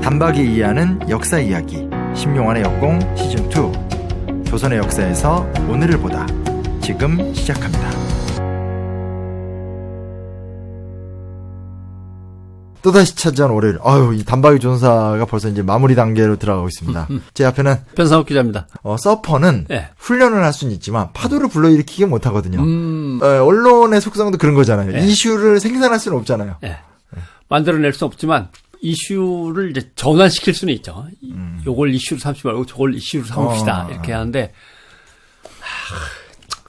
단박에 이해하는 역사 이야기 신명환의 역공 시즌2 조선의 역사에서 오늘을 보다 지금 시작합니다. 또다시 찾아온 월요일. 이 단박의 조선사가 벌써 이제 마무리 단계로 들어가고 있습니다. 제 앞에는 변상욱 기자입니다. 서퍼는 네. 훈련을 할 수는 있지만 파도를 불러일으키기 못하거든요. 언론의 속성도 그런 거잖아요. 네. 이슈를 생산할 수는 없잖아요. 네. 만들어낼 수 없지만 이슈를 이제 전환시킬 수는 있죠. 요걸 이슈로 삼지 말고 저걸 이슈로 삼읍시다. 이렇게 하는데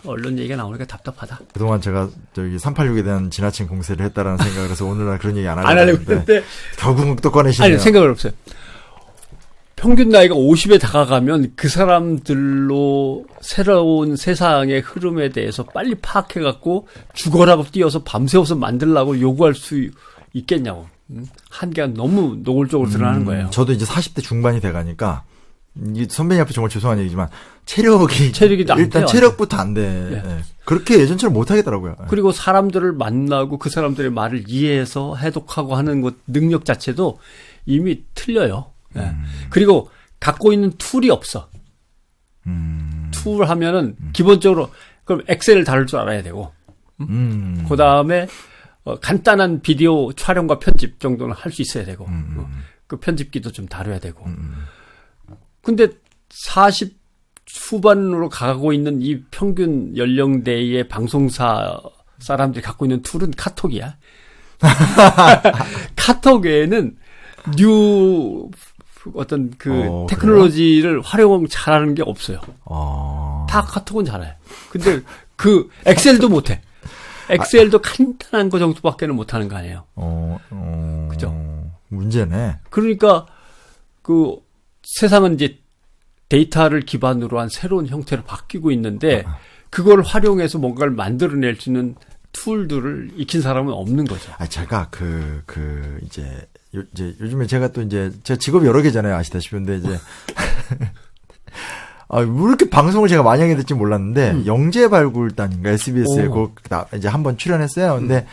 언론 얘기가 나오니까 답답하다. 그동안 제가 저기 386에 대한 지나친 공세를 했다라는 생각을 해서 오늘날 그런 얘기 안 하려고 했는데 결국은 또 꺼내시네요. 아니, 생각을 없어요. 평균 나이가 50에 다가가면 그 사람들로 새로운 세상의 흐름에 대해서 빨리 파악해갖고 죽어라고 뛰어서 밤새워서 만들라고 요구할 수 있겠냐고. 한계가 너무 노골적으로 드러나는 거예요. 저도 이제 40대 중반이 돼가니까 선배님 앞에 정말 죄송한 얘기지만 체력이 일단 돼요, 체력부터 안 돼. 네. 네. 그렇게 예전처럼 못 하겠더라고요. 그리고 사람들을 만나고 그 사람들의 말을 이해해서 해독하고 하는 것 능력 자체도 이미 틀려요. 네. 그리고 갖고 있는 툴이 없어. 툴 하면은 기본적으로 그럼 엑셀을 다룰 줄 알아야 되고, 그 다음에 간단한 비디오 촬영과 편집 정도는 할 수 있어야 되고, 그 편집기도 좀 다뤄야 되고. 근데 40 후반으로 가고 있는 이 평균 연령대의 방송사 사람들이 갖고 있는 툴은 카톡이야. 카톡에는 어떤 테크놀로지를 활용 잘하는 게 없어요. 다 카톡은 잘해. 근데 그 엑셀도 못해. 엑셀도 간단한 거 정도밖에는 못하는 거 아니에요. 그죠? 문제네. 그러니까 그 세상은 이제 데이터를 기반으로 한 새로운 형태로 바뀌고 있는데 그걸 활용해서 뭔가를 만들어낼 수 있는 툴들을 익힌 사람은 없는 거죠. 제가 이제 요즘에 제가 또 이제 제가 직업이 여러 개잖아요. 아시다시피. 근데 이제 왜 이렇게 방송을 제가 많이 하게 될지 몰랐는데 영재발굴단인가 SBS에 이제 한번 출연했어요. 근데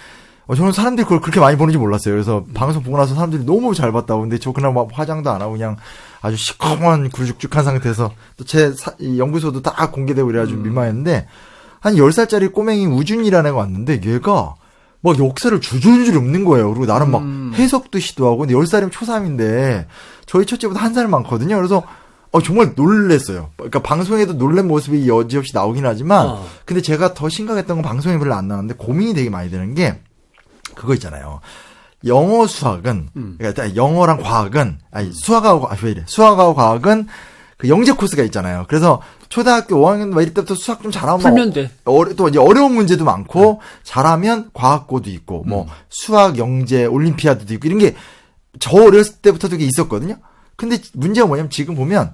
저는 사람들이 그걸 그렇게 많이 보는지 몰랐어요. 그래서 방송 보고 나서 사람들이 너무 잘 봤다고. 근데 저 그날 막 화장도 안 하고 그냥 아주 시커먼 굵직굵직한 상태에서 또 제 연구소도 다 공개되고 이래가지고 민망했는데 한 10살짜리 꼬맹이 우준이라는 애가 왔는데 얘가 막 역사를 줄줄줄 읊는 거예요. 그리고 나는 막 해석도 시도하고. 근데 10살이면 초3인데 저희 첫째보다 한 살 많거든요. 그래서 정말 놀랬어요. 그러니까 방송에도 놀란 모습이 여지없이 나오긴 하지만 근데 제가 더 심각했던 건 방송에 별로 안 나왔는데 고민이 되게 많이 되는 게 그거 있잖아요. 영어 수학은 그러니까 영어랑 과학은 수학하고 과학은 그 영재 코스가 있잖아요. 그래서 초등학교 5학년 막 이럴 때부터 수학 좀 잘하면 풀면 돼. 또 이제 어려운 문제도 많고 잘하면 과학고도 있고 뭐 수학 영재 올림피아드도 있고 이런 게 저 어렸을 때부터 되게 있었거든요. 근데 문제가 뭐냐면 지금 보면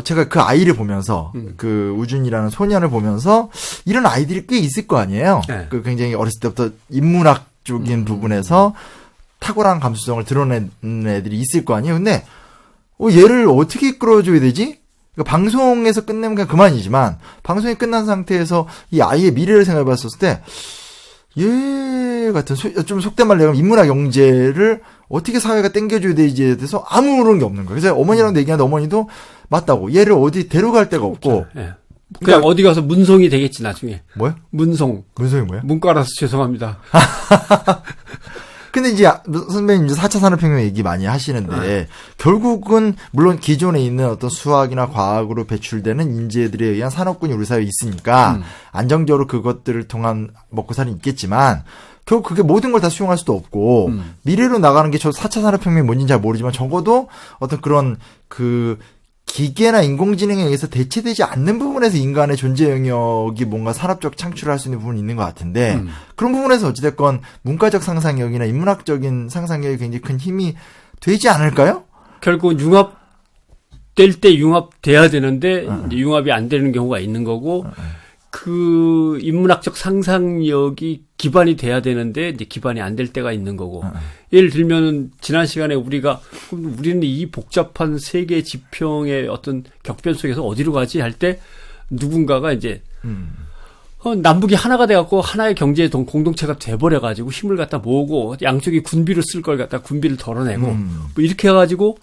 제가 그 아이를 보면서 그 우준이라는 소년을 보면서 이런 아이들이 꽤 있을 거 아니에요. 네. 그 굉장히 어렸을 때부터 인문학 쪽인 부분에서 탁월한 감수성을 드러낸 애들이 있을 거 아니에요. 근데 얘를 어떻게 이끌어줘야 되지? 그러니까 방송에서 끝내면 그냥 그만이지만 방송이 끝난 상태에서 이 아이의 미래를 생각해봤을 때 얘 같은 좀 속된 말로 얘기하면 인문학 영재를 어떻게 사회가 땡겨줘야 되지에 대해서 아무런 게 없는 거예요. 그래서 어머니랑 얘기하는데 어머니도 맞다고 얘를 어디 데려갈 데가 없고 네. 그냥 어디 가서 문송이 되겠지 나중에. 뭐요? 문송이 뭐예요? 문과라서 죄송합니다. 근데 이제 선배님 이제 4차 산업혁명 얘기 많이 하시는데 결국은 물론 기존에 있는 어떤 수학이나 과학으로 배출되는 인재들에 의한 산업군이 우리 사회에 있으니까 안정적으로 그것들을 통한 먹고 사는 있겠지만 결국 그게 모든 걸 다 수용할 수도 없고 미래로 나가는 게 저 4차 산업혁명이 뭔지는 잘 모르지만 적어도 어떤 그런 그 기계나 인공지능에 의해서 대체되지 않는 부분에서 인간의 존재 영역이 뭔가 산업적 창출을 할 수 있는 부분이 있는 것 같은데 그런 부분에서 어찌됐건 문과적 상상력이나 인문학적인 상상력이 굉장히 큰 힘이 되지 않을까요? 결국 융합될 때 융합돼야 되는데 이제 융합이 안 되는 경우가 있는 거고 그 인문학적 상상력이 기반이 돼야 되는데 이제 기반이 안 될 때가 있는 거고 예를 들면은 지난 시간에 우리는 이 복잡한 세계 지평의 어떤 격변 속에서 어디로 가지 할 때 누군가가 이제 남북이 하나가 돼갖고 하나의 경제 공동체가 돼버려가지고 힘을 갖다 모으고 양쪽이 군비를 쓸 걸 갖다 군비를 덜어내고 뭐 이렇게 해가지고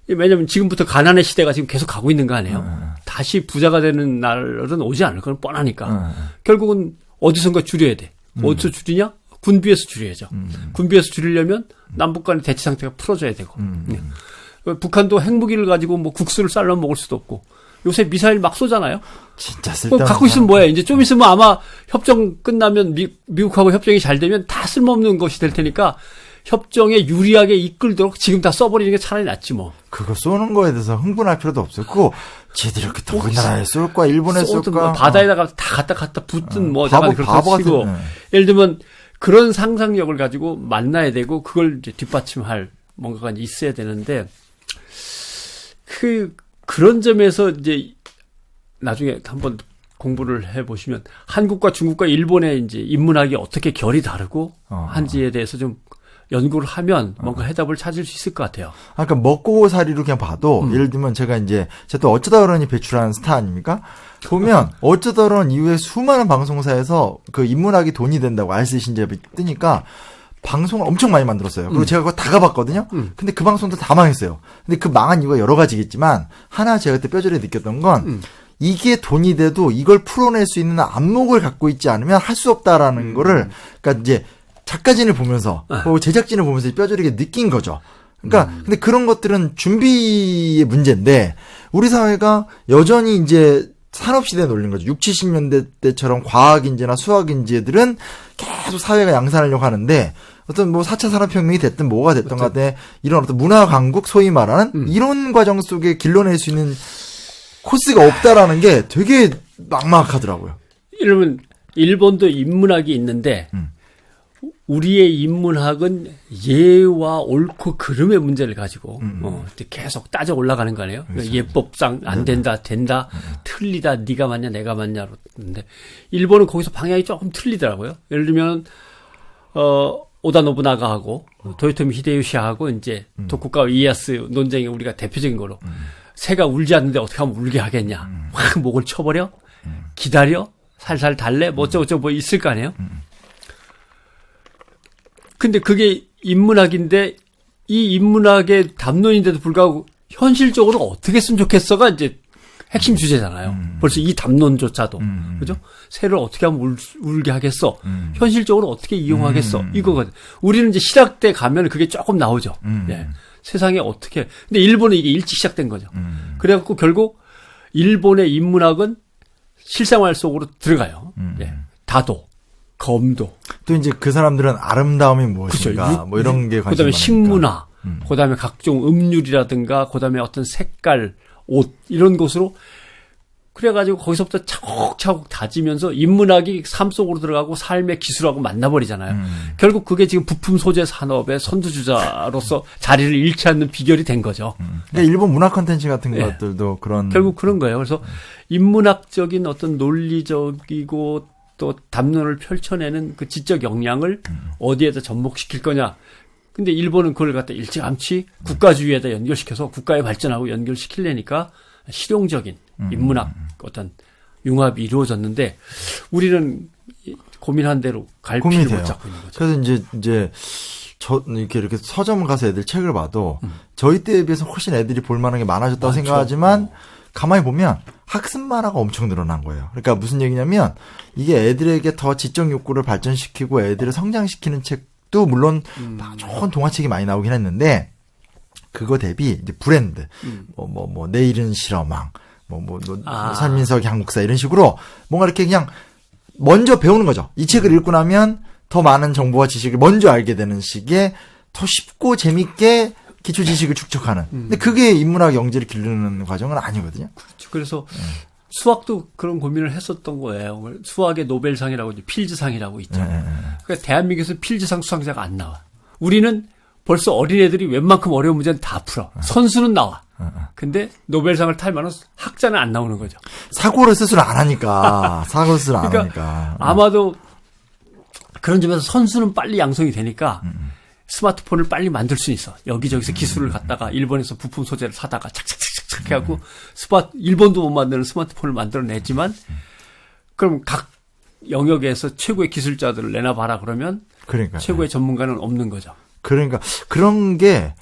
왜냐면 지금부터 가난의 시대가 지금 계속 가고 있는 거 아니에요? 다시 부자가 되는 날은 오지 않을 건 뻔하니까. 결국은 어디선가 줄여야 돼. 어디서 줄이냐? 군비에서 줄여야죠. 군비에서 줄이려면 남북 간의 대치 상태가 풀어져야 되고. 북한도 핵무기를 가지고 뭐 국수를 쌀러 먹을 수도 없고. 요새 미사일 막 쏘잖아요. 진짜 쓸데없는. 갖고 있으면 뭐야? 이제 좀 있으면 아마 협정 끝나면 미국하고 협정이 잘 되면 다 쓸모없는 것이 될 테니까 협정에 유리하게 이끌도록 지금 다 써버리는 게 차라리 낫지 뭐. 그거 쏘는 거에 대해서 흥분할 필요도 없어요. 그거 쟤들 이렇게 또 우리나라에 쏠 거야, 일본에 쏠 거야. 뭐 바다에다가 다 갖다 붙든 뭐 바보 그렇다 치고. 같은, 예를 들면 그런 상상력을 가지고 만나야 되고 그걸 이제 뒷받침할 뭔가가 있어야 되는데 그런 점에서 이제 나중에 한번 공부를 해보시면 한국과 중국과 일본의 이제 인문학이 어떻게 결이 다르고 한지에 대해서 좀 연구를 하면 뭔가 해답을 찾을 수 있을 것 같아요. 그러니까 먹고 살이로 그냥 봐도 예를 들면 제가 또 어쩌다 그러니 배출한 스타 아닙니까? 보면 어쩌다 그런 이후에 수많은 방송사에서 그 인문학이 돈이 된다고 알쓸 신제비 뜨니까 방송을 엄청 많이 만들었어요. 그리고 제가 그거 다 가봤거든요. 근데 그 방송도 다 망했어요. 근데 그 망한 이유가 여러 가지겠지만 하나 제가 그때 뼈저리 느꼈던 건 이게 돈이 돼도 이걸 풀어낼 수 있는 안목을 갖고 있지 않으면 할 수 없다라는 거를 그러니까 이제 작가진을 보면서 제작진을 보면서 뼈저리게 느낀 거죠. 그러니까 근데 그런 것들은 준비의 문제인데 우리 사회가 여전히 이제 산업시대에 놀린 거죠. 60, 70년대 때처럼 과학인재나 수학인재들은 계속 사회가 양산하려고 하는데 어떤 뭐 4차 산업혁명이 됐든 뭐가 됐든 간에 이런 어떤 문화 강국 소위 말하는 이런 과정 속에 길러낼 수 있는 코스가 없다라는 게 되게 막막하더라고요. 이러면 일본도 인문학이 있는데 우리의 인문학은 예와 옳고 그름의 문제를 가지고 계속 따져 올라가는 거 아니에요? 그러니까 예법상 안 된다, 된다, 틀리다, 네가 맞냐, 내가 맞냐로. 근데 일본은 거기서 방향이 조금 틀리더라고요. 예를 들면 오다 노부나가하고 도요토미 히데요시하고 이제 도쿠가와 이에야스 논쟁이 우리가 대표적인 거로 새가 울지 않는데 어떻게 하면 울게 하겠냐? 확 목을 쳐버려, 기다려, 살살 달래, 뭐 어쩌고저쩌고 뭐 있을 거 아니에요? 근데 그게 인문학인데 이 인문학의 담론인데도 불구하고 현실적으로 어떻게 했으면 좋겠어가 이제 핵심 주제잖아요. 벌써 이 담론조차도. 그죠? 새를 어떻게 하면 울게 하겠어? 현실적으로 어떻게 이용하겠어? 이거거든. 우리는 이제 실학 때 가면 그게 조금 나오죠. 예. 세상에 어떻게. 근데 일본은 이게 일찍 시작된 거죠. 그래갖고 결국 일본의 인문학은 실생활 속으로 들어가요. 예. 다도. 검도. 또 이제 그 사람들은 아름다움이 무엇인가, 그렇죠. 뭐 이런 게 관심 그다음에 많으니까. 식문화, 그다음에 각종 음률이라든가, 그다음에 어떤 색깔, 옷 이런 것으로 그래가지고 거기서부터 차곡차곡 다지면서 인문학이 삶 속으로 들어가고 삶의 기술하고 만나버리잖아요. 결국 그게 지금 부품 소재 산업의 선두주자로서 자리를 잃지 않는 비결이 된 거죠. 그러니까 일본 문화 콘텐츠 같은 것들도 그런. 결국 그런 거예요. 그래서 인문학적인 어떤 논리적이고 또 담론을 펼쳐내는 그 지적 역량을 어디에다 접목시킬 거냐. 근데 일본은 그걸 갖다 일찌감치 국가주의에다 연결시켜서 국가에 발전하고 연결시키려니까 실용적인 인문학 어떤 융합이 이루어졌는데 우리는 고민한 대로 갈 길을 못 잡고 있는 거죠. 그래서 이제 저 이렇게 서점 가서 애들 책을 봐도 저희 때에 비해서 훨씬 애들이 볼 만한 게 많아졌다고 생각하지만 가만히 보면 학습 만화가 엄청 늘어난 거예요. 그러니까 무슨 얘기냐면 이게 애들에게 더 지적 욕구를 발전시키고 애들을 성장시키는 책도 물론 좋은 동화책이 많이 나오긴 했는데 그거 대비 이제 브랜드 뭐 내일은 실험왕 산민석 양국사 이런 식으로 뭔가 이렇게 그냥 먼저 배우는 거죠. 이 책을 읽고 나면 더 많은 정보와 지식을 먼저 알게 되는 식의 더 쉽고 재밌게 기초 지식을 축적하는. 근데 그게 인문학 영재를 기르는 과정은 아니거든요. 그렇죠. 그래서 수학도 그런 고민을 했었던 거예요. 수학의 노벨상이라고 이제 필즈상이라고 있죠. 그러니까 대한민국에서 필즈상 수상자가 안 나와. 우리는 벌써 어린애들이 웬만큼 어려운 문제는 다 풀어. 선수는 나와. 근데 노벨상을 탈 만한 학자는 안 나오는 거죠. 사고를 스스로 안 하니까. 사고를 스스로 안 그러니까 하니까. 아마도 그런 점에서 선수는 빨리 양성이 되니까 스마트폰을 빨리 만들 수 있어. 여기저기서 기술을 갖다가 일본에서 부품 소재를 사다가 착착착착 해갖고 일본도 못 만드는 스마트폰을 만들어내지만 그럼 각 영역에서 최고의 기술자들을 내놔봐라 그러면 그러니까 최고의 전문가는 없는 거죠. 그러니까 그런 게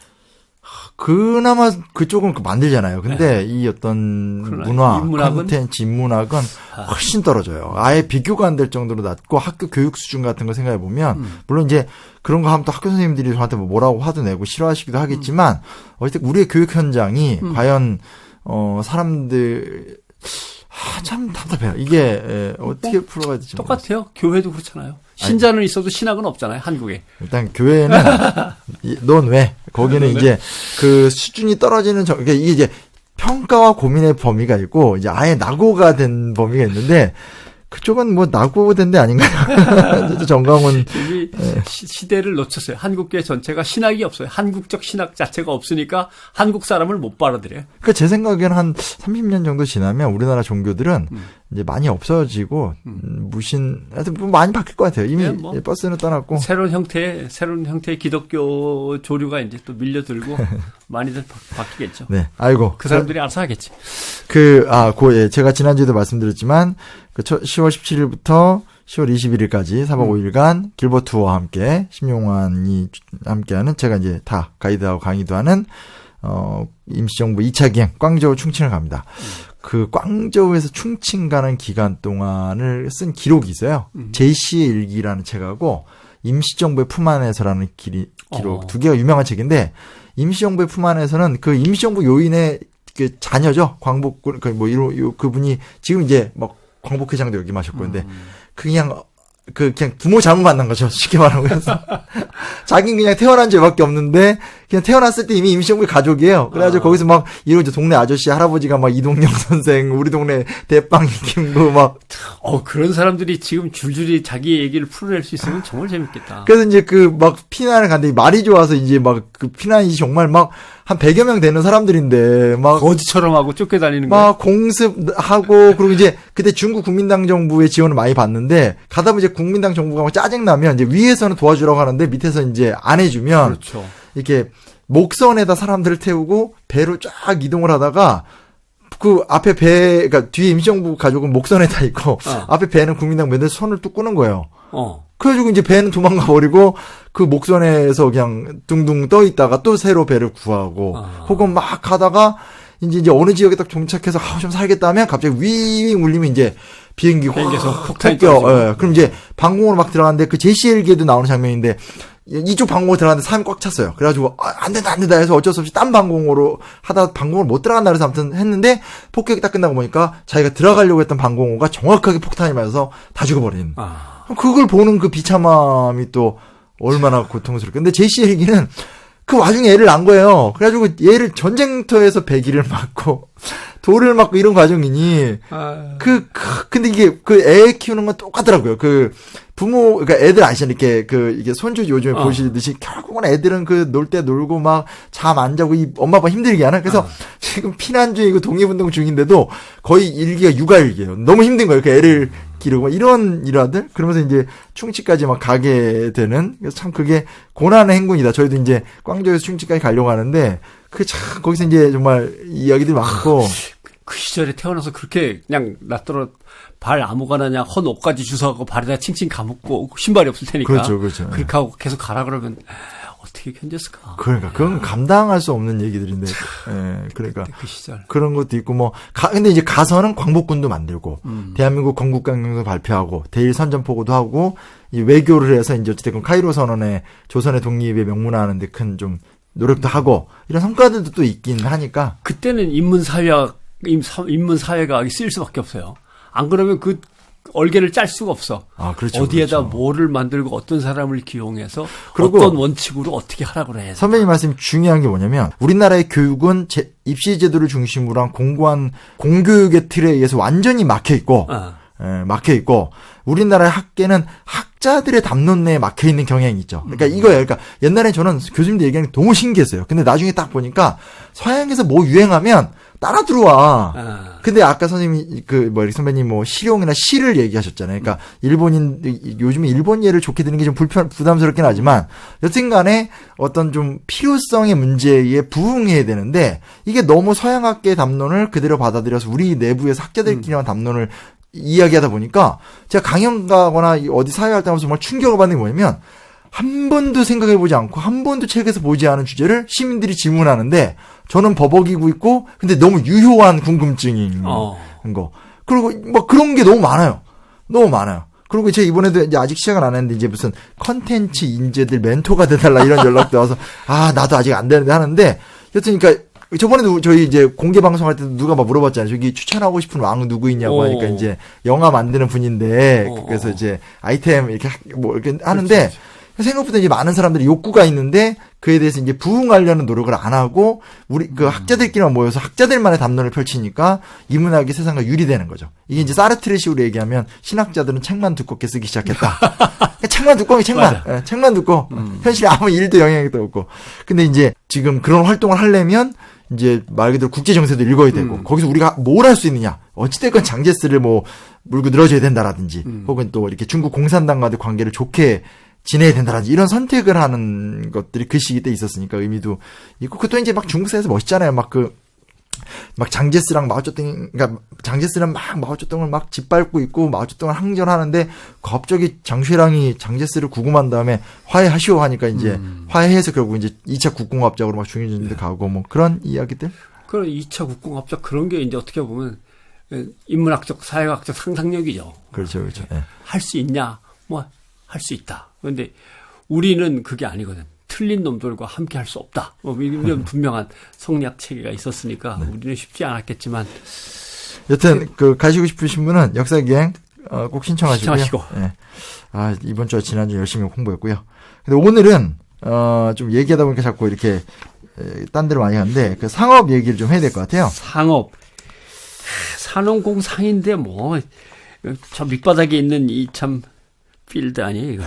그나마 그쪽은 만들잖아요. 근데 이 어떤 문화, 콘텐츠, 인문학은 훨씬 떨어져요. 아예 비교가 안 될 정도로 낮고 학교 교육 수준 같은 거 생각해 보면 물론 이제 그런 거 하면 또 학교 선생님들이 저한테 뭐 뭐라고 화도 내고 싫어하시기도 하겠지만 어쨌든 우리의 교육 현장이 과연 사람들 참 답답해요. 이게 어떻게 풀어가야 될지 똑같아요. 교회도 그렇잖아요. 신자는 있어도 신학은 없잖아요. 한국에. 일단 교회는 넌 왜? 거기는 이제 그 수준이 떨어지는 이게 이제 평가와 고민의 범위가 있고 이제 아예 낙오가 된 범위가 있는데 그쪽은 뭐 낙오된 데 아닌가요? 정강훈 이미 시대를 놓쳤어요. 한국교회 전체가 신학이 없어요. 한국적 신학 자체가 없으니까 한국 사람을 못 받아들여요. 그러니까 제 생각에는 한 30년 정도 지나면 우리나라 종교들은 이제 많이 없어지고 하여튼 뭐 많이 바뀔 것 같아요. 이미 뭐 버스는 떠났고 새로운 형태의 기독교 조류가 이제 또 밀려들고 많이들 바뀌겠죠. 네, 아이고 그 사람들이 알아서 하겠지. 제가 지난주에도 말씀드렸지만 그 10월 17일부터 10월 21일까지 4박 5일간 길버투어와 함께 심용환이 함께하는 제가 이제 다 가이드하고 강의도 하는 임시정부 2차 기행 광저우 충칭을 갑니다. 그 광저우에서 충칭 가는 기간 동안을 쓴 기록이 있어요. 제시의 일기라는 책하고 임시정부의 품 안에서라는 기록 두 개가 유명한 책인데 임시정부의 품 안에서는 그 임시정부 요인의 그 자녀죠. 광복군 그분이 지금 이제 막 광복회장도 역임하셨고 근데 그냥 부모 잘못 만난 거죠. 쉽게 말하면. 그래서 자기는 그냥 태어난 죄밖에 없는데 그냥 태어났을 때 이미 임시정부의 가족이에요. 그래가지고 거기서 막 이런 동네 아저씨 할아버지가 막 이동영 선생 우리 동네 대빵 김구 막 그런 사람들이 지금 줄줄이 자기 얘기를 풀어낼 수 있으면 정말 재밌겠다. 그래서 이제 막 피난을 갔는데 말이 좋아서 이제 막 그 피난이 정말 막 한 100여 명 되는 사람들인데 막 거지처럼 하고 쫓겨다니는 거. 막 공습하고 그리고 이제 그때 중국 국민당 정부의 지원을 많이 받는데 가다 보면 이제 국민당 정부가 막 짜증 나면 이제 위에서는 도와주라고 하는데 밑에서 이제 안 해주면 그렇죠. 이렇게 목선에다 사람들을 태우고 배로 쫙 이동을 하다가 그 앞에 그러니까 뒤에 임시정부 가족은 목선에다 있고 앞에 배는 국민당 매들 손을 뚝 끄는 거예요. 그래가지고 이제 배는 도망가 버리고 그 목선에서 그냥 둥둥 떠 있다가 또 새로 배를 구하고 혹은 막 가다가 이제 어느 지역에 딱 정착해서 좀 살겠다 하면 갑자기 윙 울리면 이제 비행기에서 폭탄이 떨어지고. 그럼 이제 방공으로 막 들어가는데 그 제시엘기에도 나오는 장면인데 이쪽 방공으로 들어갔는데 사람이 꽉 찼어요. 그래가지고 안 된다 해서 어쩔 수 없이 딴 방공으로 하다 방공을 못 들어간다 그래서 아무튼 했는데 폭격이 딱 끝나고 보니까 자기가 들어가려고 했던 방공호가 정확하게 폭탄이 맞아서 다 죽어버린. 그걸 보는 그 비참함이 또 얼마나 고통스럽게. 근데 제시 얘기는 그 와중에 애를 낳은 거예요. 그래가지고 얘를 전쟁터에서 배기를 맞고 돌을 맞고 이런 과정이니 근데 이게 그 애 키우는 건 똑같더라고요. 그러니까 애들 아시잖아요. 이게 손주 요즘에 보시듯이 결국은 애들은 놀 때 놀고 막 잠 안 자고 엄마 아빠 힘들게 하나. 그래서 지금 피난 중이고 독립운동 중인데도 거의 일기가 육아일기예요. 너무 힘든 거예요. 그 애를 기르고 이런 일화들. 그러면서 이제 충치까지 막 가게 되는. 그래서 참 그게 고난의 행군이다. 저희도 이제 광저우에서 충치까지 가려고 하는데 참 거기서 이제 정말 이야기들이 많고. 그 시절에 태어나서 그렇게 그냥 낯들어 발 아무거나 그냥 헌 옷까지 주워갖고 발에다 칭칭 감고 신발이 없을 테니까. 그렇죠. 그렇게 하고 계속 가라 그러면 어떻게 견뎠을까? 그러니까 그건 감당할 수 없는 얘기들인데. 예, 그러니까 그 시절 그런 것도 있고 근데 이제 가서는 광복군도 만들고 대한민국 건국강령도 발표하고 대일 선전포고도 하고 이 외교를 해서 이제 어쨌든 카이로 선언에 조선의 독립에 명문화하는데 큰 좀 노력도 하고 이런 성과들도 또 있긴 하니까. 그때는 인문사회가 쓰일 수밖에 없어요. 안 그러면 그 얼개를 짤 수가 없어. 그렇죠. 어디에다 그렇죠. 뭐를 만들고 어떤 사람을 기용해서 그리고 어떤 원칙으로 어떻게 하라고 그래. 선배님 말씀이 중요한 게 뭐냐면 우리나라의 교육은 입시 제도를 중심으로 한 공고한 공교육의 틀에 의해서 완전히 막혀 있고 우리나라의 학계는 학자들의 담론 내에 막혀 있는 경향이 있죠. 그러니까 이거예요. 그러니까 옛날에 저는 교수님들 얘기하는 게 너무 신기했어요. 근데 나중에 딱 보니까 서양에서 뭐 유행하면 따라 들어와. 근데 아까 선생님이 선배님 실용이나 시를 얘기하셨잖아요. 그러니까 요즘에 일본 예를 좋게 드는 게 좀 부담스럽긴 하지만 여튼간에 어떤 좀 필요성의 문제에 부응해야 되는데 이게 너무 서양학계의 담론을 그대로 받아들여서 우리 내부에서 학자들끼리만 담론을 이야기하다 보니까 제가 강연 가거나 어디 사회활동하면서 정말 충격을 받는 게 뭐냐면 한 번도 생각해보지 않고 한 번도 책에서 보지 않은 주제를 시민들이 질문하는데 저는 버벅이고 있고 근데 너무 유효한 궁금증인 거. 그리고 뭐 그런 게 너무 많아요. 너무 많아요. 그리고 제가 이번에도 이제 아직 시작은 안 했는데 이제 무슨 컨텐츠 인재들 멘토가 돼달라 이런 연락도 와서 나도 아직 안 되는데 하는데 여튼 그러니까 저번에도 저희 이제 공개 방송할 때도 누가 막 물어봤잖아요. 저기 추천하고 싶은 왕 누구 있냐고 하니까 이제 영화 만드는 분인데 그래서 이제 아이템 이렇게 뭐 이렇게 하는데 그렇지. 생각보다 이제 많은 사람들이 욕구가 있는데 그에 대해서 이제 부응하려는 노력을 안 하고 우리 그 학자들끼리만 모여서 학자들만의 담론을 펼치니까 이 문학이 세상과 유리되는 거죠. 이게 이제 사르트르식으로 얘기하면 신학자들은 책만 두껍게 쓰기 시작했다. 책만 두꺼운 책만. 예, 책만 두꺼워. 현실에 아무 일도 영향도 없고. 근데 이제 지금 그런 활동을 하려면 이제 말 그대로 국제 정세도 읽어야 되고 거기서 우리가 뭘 할 수 있느냐. 어찌됐건 장제스를 뭐 물고 늘어져야 된다라든지 혹은 또 이렇게 중국 공산당과의 관계를 좋게 지내야 된다라든지 이런 선택을 하는 것들이 그 시기 때 있었으니까 의미도 있고 그것도 이제 막 중국 사회에서 멋있잖아요. 막 장제스랑 마오쩌둥, 그러니까 장제스는 막 마오쩌둥을 막 짓밟고 있고 마오쩌둥을 항전하는데 갑자기 장쉐랑이 장제스를 구금한 다음에 화해하시오 하니까 이제 화해해서 결국 이제 2차 국공합작으로 막 중요전도 가고 뭐 그런 이야기들. 그런 2차 국공합작 그런 게 이제 어떻게 보면 인문학적, 사회학적 상상력이죠. 그렇죠, 그렇죠. 네. 할 수 있냐? 뭐 할 수 있다. 그런데 우리는 그게 아니거든. 틀린 놈들과 함께 할 수 없다. 뭐 이런 분명한 성리학 체계가 있었으니까 우리는 쉽지 않았겠지만. 여튼 그 가시고 싶으신 분은 역사기행 꼭 신청하시고요. 신청하시고. 네. 이번 주와 지난주 열심히 홍보했고요. 근데 오늘은 좀 얘기하다 보니까 자꾸 이렇게 딴 데로 많이 가는데 그 상업 얘기를 좀 해야 될 것 같아요. 상업. 산업공상인데 뭐 저 밑바닥에 있는 이 참 필드 아니에요, 이거.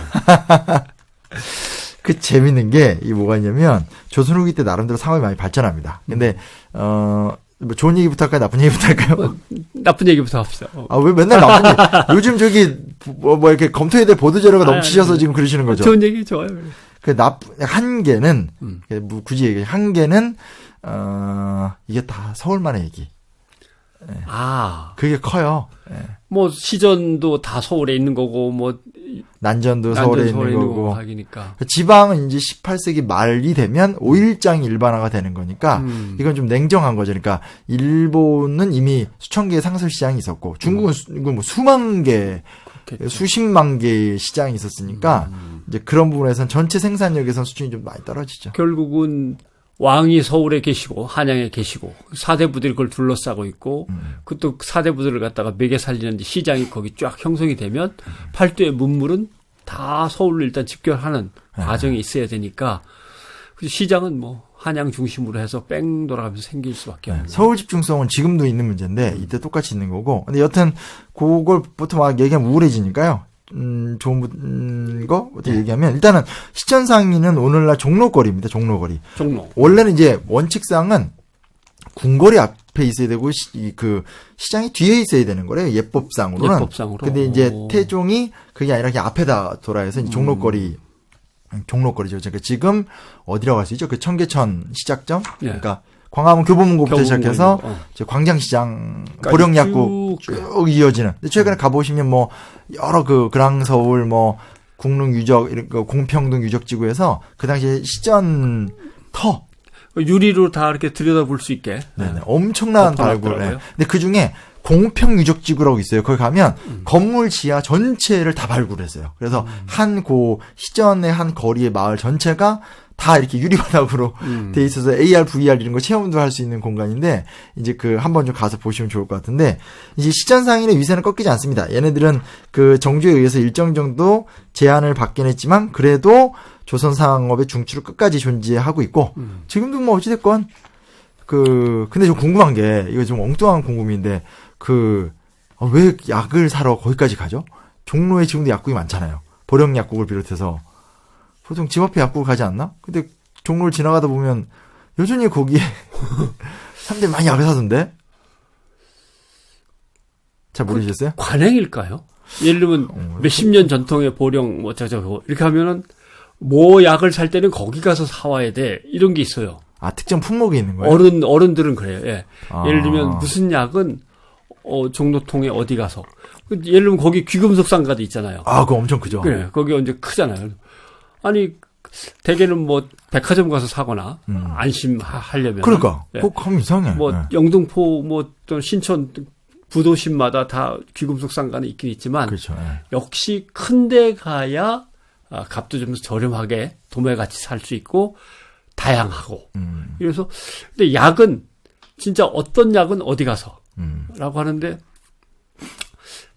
그 재밌는 게 이 뭐가 있냐면 조선 후기 때 나름대로 상업이 많이 발전합니다. 근데 뭐 좋은 얘기부터 할까요? 나쁜 얘기부터 할까요? 나쁜 얘기부터 합시다. 왜 맨날 나쁜 얘기? 요즘 저기 뭐 이렇게 검토해야 될 보도 자료가 넘치셔서 지금 그러시는 거죠. 좋은 얘기 좋아요. 그 한계는 굳이 얘기해 한계는 이게 다 서울만의 얘기. 네. 그게 커요. 네. 뭐 시전도 다 서울에 있는 거고 뭐 난전도 서울에 있는 거고 하기니까. 지방은 이제 18세기 말이 되면 5일장이 일반화가 되는 거니까 이건 좀 냉정한 거죠. 그러니까 일본은 이미 수천 개의 상설 시장이 있었고 중국은 뭐 수만 개, 그렇겠죠. 수십만 개의 시장이 있었으니까 이제 그런 부분에서는 전체 생산력에선 수준이 좀 많이 떨어지죠. 결국은 왕이 서울에 계시고 한양에 계시고 사대부들이 그걸 둘러싸고 있고 그또 사대부들을 갖다가 먹여 살리는 시장이 거기 쫙 형성이 되면 팔도의 문물은 다 서울로 일단 집결하는 과정이 있어야 되니까 시장은 뭐 한양 중심으로 해서 뺑 돌아가면서 생길 수밖에 없는. 서울 집중성은 지금도 있는 문제인데 이때 똑같이 있는 거고. 근데 여튼 그걸 보통 막 얘기하면 우울해지니까요. 좋은 거 어떻게 얘기하면 일단은 시천상인은 오늘날 종로거리입니다. 종로. 원래는 이제 원칙상은 궁궐이 앞에 있어야 되고 그 시장이 뒤에 있어야 되는 거래요. 예법상으로는. 근데 이제 태종이 그게 아니라 그냥 앞에다 돌아해서 이제 종로거리죠. 그러니까 지금 어디라고 할 수 있죠? 그 청계천 시작점. 그러니까 광화문 교보문고부터 시작해서 이제 광장시장, 보령약국 쭉 이어지는. 근데 최근에 가보시면 뭐 여러 그 그랑서울 뭐 국릉 유적 이런 거 공평동 유적지구에서 그 당시에 시전 터 유리로 다 이렇게 들여다볼 수 있게. 네네. 엄청난 발굴. 네. 근데 그 중에 공평 유적지구라고 있어요. 거기 가면 건물 지하 전체를 다 발굴했어요. 그래서 한 시전의 한 거리의 마을 전체가 다 이렇게 유리바닥으로 돼 있어서 AR, VR 이런 거 체험도 할 수 있는 공간인데 이제 그 한번 좀 가서 보시면 좋을 것 같은데 이제 시전상인의 위세는 꺾이지 않습니다. 얘네들은 그 정주에 의해서 일정 정도 제한을 받긴 했지만 그래도 조선 상업의 중추를 끝까지 존재하고 있고 지금도 뭐 어찌됐건 근데 좀 궁금한 게 이거 좀 엉뚱한 궁금인데 왜 약을 사러 거기까지 가죠? 종로에 지금도 약국이 많잖아요. 보령약국을 비롯해서. 보통 집 앞에 약국을 가지 않나? 근데 종로를 지나가다 보면 여전히 거기에 사람들이 많이 약을 사던데? 잘 모르셨어요? 관행일까요? 예를 들면 몇십 년 전통의 보령 이렇게 하면은 뭐 약을 살 때는 거기 가서 사와야 돼. 이런 게 있어요. 특정 품목이 있는 거예요? 어른들은 그래요. 예. 예를 들면 무슨 약은 종로통에 어디 가서 예를 들면 거기 귀금속 상가도 있잖아요. 아, 그거 엄청 크죠. 그래, 거기 이제 크잖아요. 아니, 대개는 뭐 백화점 가서 사거나 안심하려면. 그러니까. 예. 꼭 하면 이상해. 뭐 예. 영등포 뭐 또 신촌 부도심마다 다 귀금속 상가는 있긴 있지만 그렇죠. 예. 역시 큰 데 가야 값도 좀 저렴하게 도매같이 살 수 있고 다양하고. 그래서 근데 약은 진짜 어떤 약은 어디 가서 라고 하는데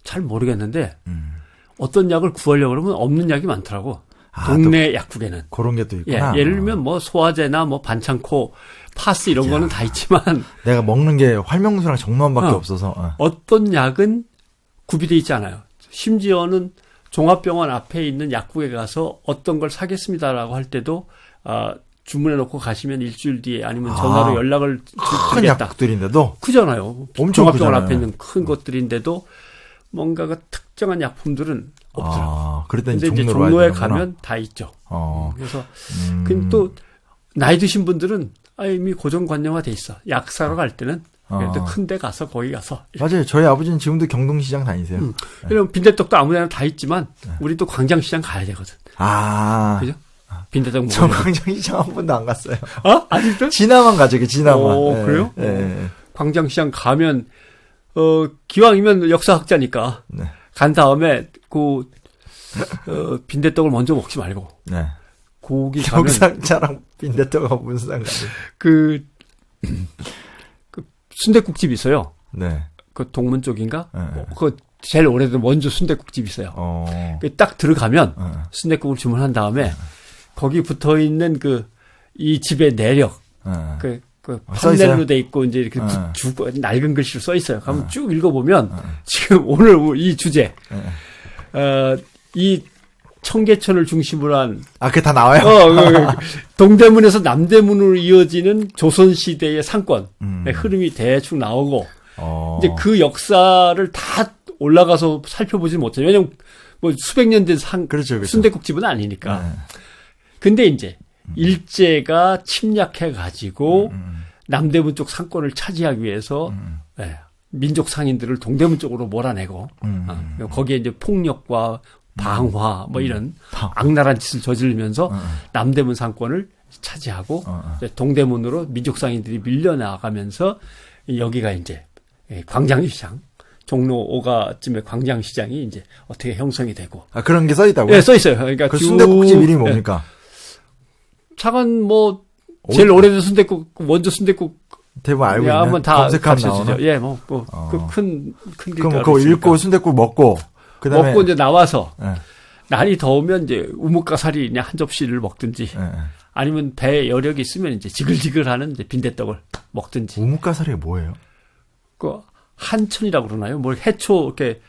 잘 모르겠는데 어떤 약을 구하려고 그러면 없는 약이 많더라고. 동네 약국에는. 그런 게 또 예, 있구나. 예를 들면 뭐 소화제나 뭐 반창고, 파스 이런 거는 다 있지만 내가 먹는 게 활명수랑 정로원밖에 없어서. 어떤 약은 구비돼 있지 않아요. 심지어는 종합병원 앞에 있는 약국에 가서 어떤 걸 사겠습니다라고 할 때도 주문해 놓고 가시면 일주일 뒤에 아니면 전화로 연락을 큰 드리겠다. 약국들인데도 크잖아요. 엄청 종합병원 크잖아요. 앞에 있는 큰 것들인데도 뭔가가 특정한 약품들은 없더라고요. 그랬더니 근데 이제 종로로 종로에 와야 되는구나. 가면 다 있죠. 그래서 음. 또 나이 드신 분들은 이미 고정관념화 돼 있어. 약 사러 갈 때는 그래도 큰 데 가서 거기 가서. 맞아요. 저희 아버지는 지금도 경동시장 다니세요. 왜냐면 빈대떡도 아무데나 다 있지만 우리 또 광장시장 가야 되거든. 그죠? 빈대떡 저 먹으려면. 광장시장 한 번도 안 갔어요. 아직도? 지나만 가죠, 지나만. 오, 그래요? 예. 광장시장 가면 기왕이면 역사학자니까 네. 간 다음에 빈대떡을 먼저 먹지 말고 네. 거기 가면 역사학자랑 빈대떡하고 무슨 상관이에요? 그 순댓국집 있어요. 네. 그 동문 쪽인가? 네. 그 제일 오래된 원조 순댓국집 있어요. 딱 들어가면 순댓국을 주문한 다음에 거기 붙어 있는 이 집의 내력, 판넬로 돼 있고 이제 이렇게 낡은 글씨로 써 있어요. 가면 쭉 읽어보면 지금 오늘 이 주제, 이 청계천을 중심으로 한 그게 다 나와요? 동대문에서 남대문으로 이어지는 조선시대의 상권의 흐름이 대충 나오고 이제 그 역사를 다 올라가서 살펴보지 못해요. 왜냐면 뭐 수백 년 된 그렇죠. 순댓국집은 아니니까. 근데 이제 일제가 침략해가지고 남대문 쪽 상권을 차지하기 위해서 민족 상인들을 동대문 쪽으로 몰아내고 거기에 이제 폭력과 방화 뭐 이런 악랄한 짓을 저지르면서 남대문 상권을 차지하고 동대문으로 민족 상인들이 밀려나가면서 여기가 이제 광장시장 종로 5가쯤의 광장시장이 이제 어떻게 형성이 되고 그런 게 써 있다고요? 네, 써 있어요. 그러니까 그 순댓국집 이름이 뭡니까? 차관 뭐 제일 오래된 순댓국 원조 순댓국 대부분 알고 있는 한번 다 검색하면 나오나? 예, 뭐 큰 그럼 그거 읽고 순댓국 먹고 그다음에 먹고 이제 나와서 날이 더우면 이제 우뭇가사리 그냥 한 접시를 먹든지 아니면 배에 여력이 있으면 이제 지글지글하는 이제 빈대떡을 먹든지. 우뭇가사리가 뭐예요? 한천이라고 그러나요? 뭘 해초 이렇게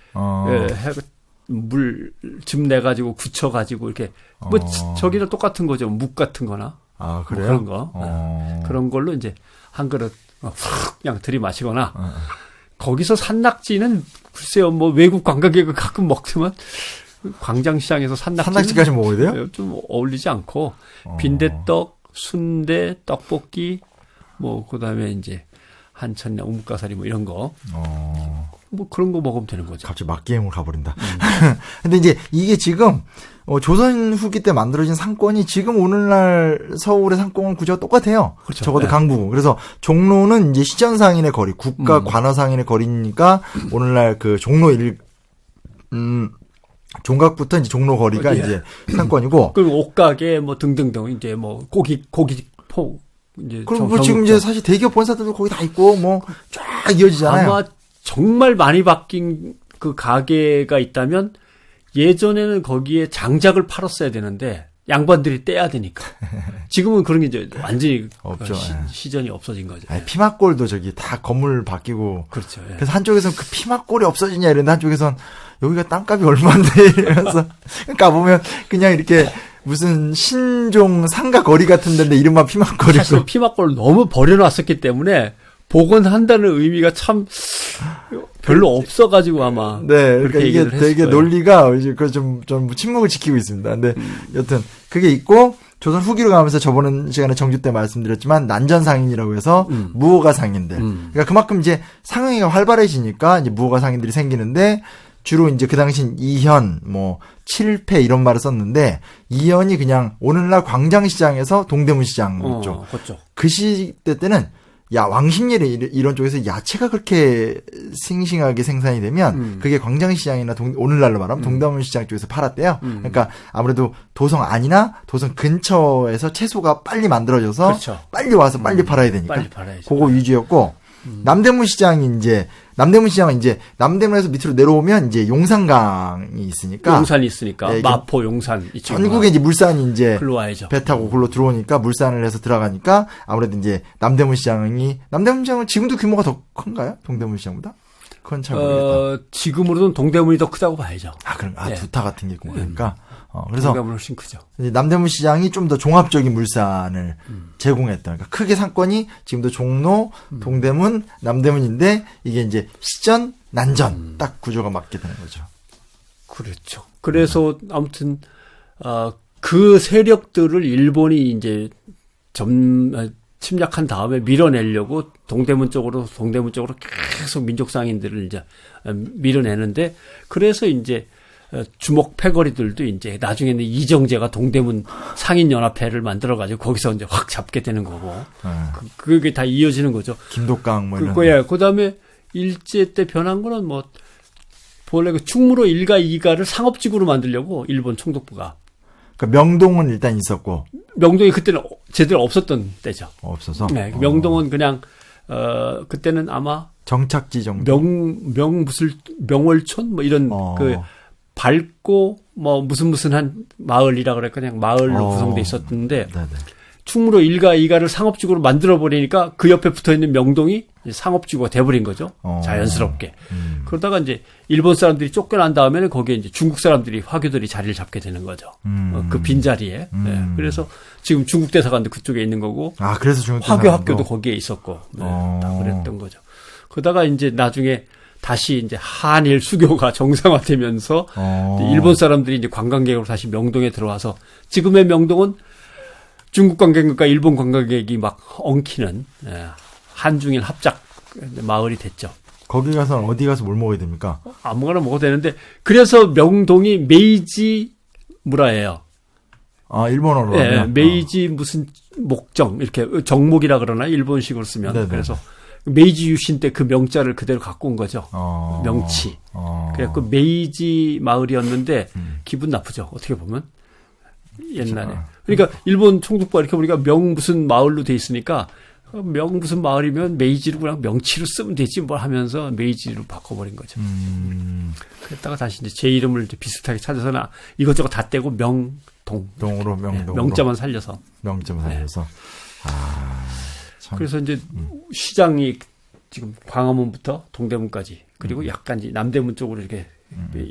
물즙 내 가지고 굳혀 가지고 이렇게 뭐 저기랑 똑같은 거죠. 묵 같은 거나. 그래요? 뭐 그런 거. 그런 걸로 이제 한 그릇 훅 그냥 들이마시거나 거기서 산낙지는 글쎄요. 뭐 외국 관광객을 가끔 먹지만 광장시장에서 산낙지까지 먹어야 돼요? 좀 어울리지 않고 빈대떡, 순대, 떡볶이 뭐 그다음에 이제 한천이나 우뭇가사리 뭐 이런 거. 뭐 그런 거 먹으면 되는 거죠. 갑자기 맛게임으로 가버린다. 근데 이제 이게 지금 조선 후기 때 만들어진 상권이 지금 오늘날 서울의 상권 구조가 똑같아요. 그렇죠. 적어도 강북은. 그래서 종로는 이제 시전상인의 거리, 국가 관어상인의 거리니까 오늘날 그 종로 종각부터 이제 종로 거리가 이제 상권이고. 그리고 옷가게 뭐 등등등 이제 뭐 고기포 이제 그리고 뭐 지금 이제 사실 대기업 본사들도 거기 다 있고 뭐 쫙 이어지잖아요. 아마 정말 많이 바뀐 그 가게가 있다면 예전에는 거기에 장작을 팔았어야 되는데 양반들이 떼야 되니까 지금은 그런 게 이제 완전히 없죠. 시전이 없어진 거죠. 피막골도 저기 다 건물 바뀌고. 그렇죠. 예. 그래서 한쪽에서는 그 피막골이 없어지냐 이랬는데 한쪽에서는 여기가 땅값이 얼마인데 이러면서 가보면 그냥 이렇게 무슨 신종 상가 거리 같은 데인데 이름만 피막골이고. 사실 피막골을 너무 버려놨었기 때문에 복원한다는 의미가 참 별로 없어가지고 아마. 네, 그러니까 이게 되게 거예요. 논리가 이제 좀 침묵을 지키고 있습니다. 근데 여튼 그게 있고 조선 후기로 가면서 저번 시간에 정주 때 말씀드렸지만 난전 상인이라고 해서 무허가 상인들. 그러니까 그만큼 이제 상행위가 활발해지니까 이제 무허가 상인들이 생기는데 주로 이제 그 당시 이현, 뭐, 7패 이런 말을 썼는데, 이현이 그냥 오늘날 광장시장에서 동대문 시장 쪽. 그렇죠. 그 시대 때는, 야, 왕십리 이런 쪽에서 야채가 그렇게 싱싱하게 생산이 되면, 그게 광장시장이나 오늘날로 말하면 동대문 시장 쪽에서 팔았대요. 그러니까 아무래도 도성 안이나 도성 근처에서 채소가 빨리 만들어져서, 그렇죠. 빨리 와서 빨리 팔아야 되니까. 빨리 팔아야지. 그거 위주였고, 남대문 시장은 이제 남대문에서 밑으로 내려오면 이제 용산강이 있으니까 용산이 있으니까 예, 마포, 용산 이쪽 전국에 이제 물산이 이제 글로 와야죠. 배 타고 글로 들어오니까 물산을 해서 들어가니까 아무래도 이제 남대문 시장은 지금도 규모가 더 큰가요? 동대문 시장보다? 그건 잘 모르겠다. 지금으로는 동대문이 더 크다고 봐야죠. 예. 두타 같은 게 있고 그러니까 그래서 동대문은 훨씬 크죠. 이제 남대문 시장이 좀 더 종합적인 물산을 제공했다. 그러니까 크게 상권이 지금도 종로, 동대문, 남대문인데 이게 이제 시전, 난전 딱 구조가 맞게 되는 거죠. 그렇죠. 그래서 아무튼 그 세력들을 일본이 이제 침략한 다음에 밀어내려고 동대문 쪽으로 계속 민족 상인들을 이제 밀어내는데 그래서 이제 주목 패거리들도 이제 나중에는 이정재가 동대문 상인연합회를 만들어가지고 거기서 이제 확 잡게 되는 거고 그게 다 이어지는 거죠. 김독강 뭐 이런 그거야. 그다음에 일제 때 변한 거는 뭐 본래 그 충무로 1가 2가를 상업지구로 만들려고 일본 총독부가. 그러니까 명동은 일단 있었고 명동이 그때는 제대로 없었던 때죠. 없어서. 네, 명동은 그냥 그때는 아마 정착지 정도. 명월촌 뭐 이런 그 밝고 뭐 무슨 한 마을이라 그래 그냥 마을로 구성돼 있었는데 네네. 충무로 1가 2가를 상업지구로 만들어 버리니까 그 옆에 붙어 있는 명동이 상업지구가 돼버린 거죠. 자연스럽게. 그러다가 이제 일본 사람들이 쫓겨난 다음에는 거기에 이제 중국 사람들이 화교들이 자리를 잡게 되는 거죠. 그 빈자리에. 네. 그래서 지금 중국 대사관도 그쪽에 있는 거고. 그래서 중국 화교 학교도 거기에 있었고. 네, 다 그랬던 거죠. 그러다가 이제 나중에 다시 이제 한일 수교가 정상화되면서 일본 사람들이 이제 관광객으로 다시 명동에 들어와서 지금의 명동은 중국 관광객과 일본 관광객이 막 엉키는 한중일 합작 마을이 됐죠. 거기 가서 어디 가서 뭘 먹어야 됩니까? 아무거나 먹어도 되는데 그래서 명동이 메이지 무라예요. 일본어로. 네, 메이지 무슨 목정 이렇게 정목이라 그러나 일본식으로 쓰면 네네. 그래서 메이지 유신 때 그 명자를 그대로 갖고 온 거죠. 명치. 그래서 메이지 마을이었는데 기분 나쁘죠. 어떻게 보면 옛날에. 그러니까 일본 총독부가 이렇게 보니까 명 무슨 마을로 돼 있으니까 명 무슨 마을이면 메이지로 그냥 명치로 쓰면 되지 뭘 하면서 메이지로 바꿔버린 거죠. 그랬다가 다시 이제 제 이름을 이제 비슷하게 찾아서는 이것저것 다 떼고 명동으로 명자만 살려서. 명자만 살려서. 참. 그래서 이제 시장이 지금 광화문부터 동대문까지 그리고 약간 이제 남대문 쪽으로 이렇게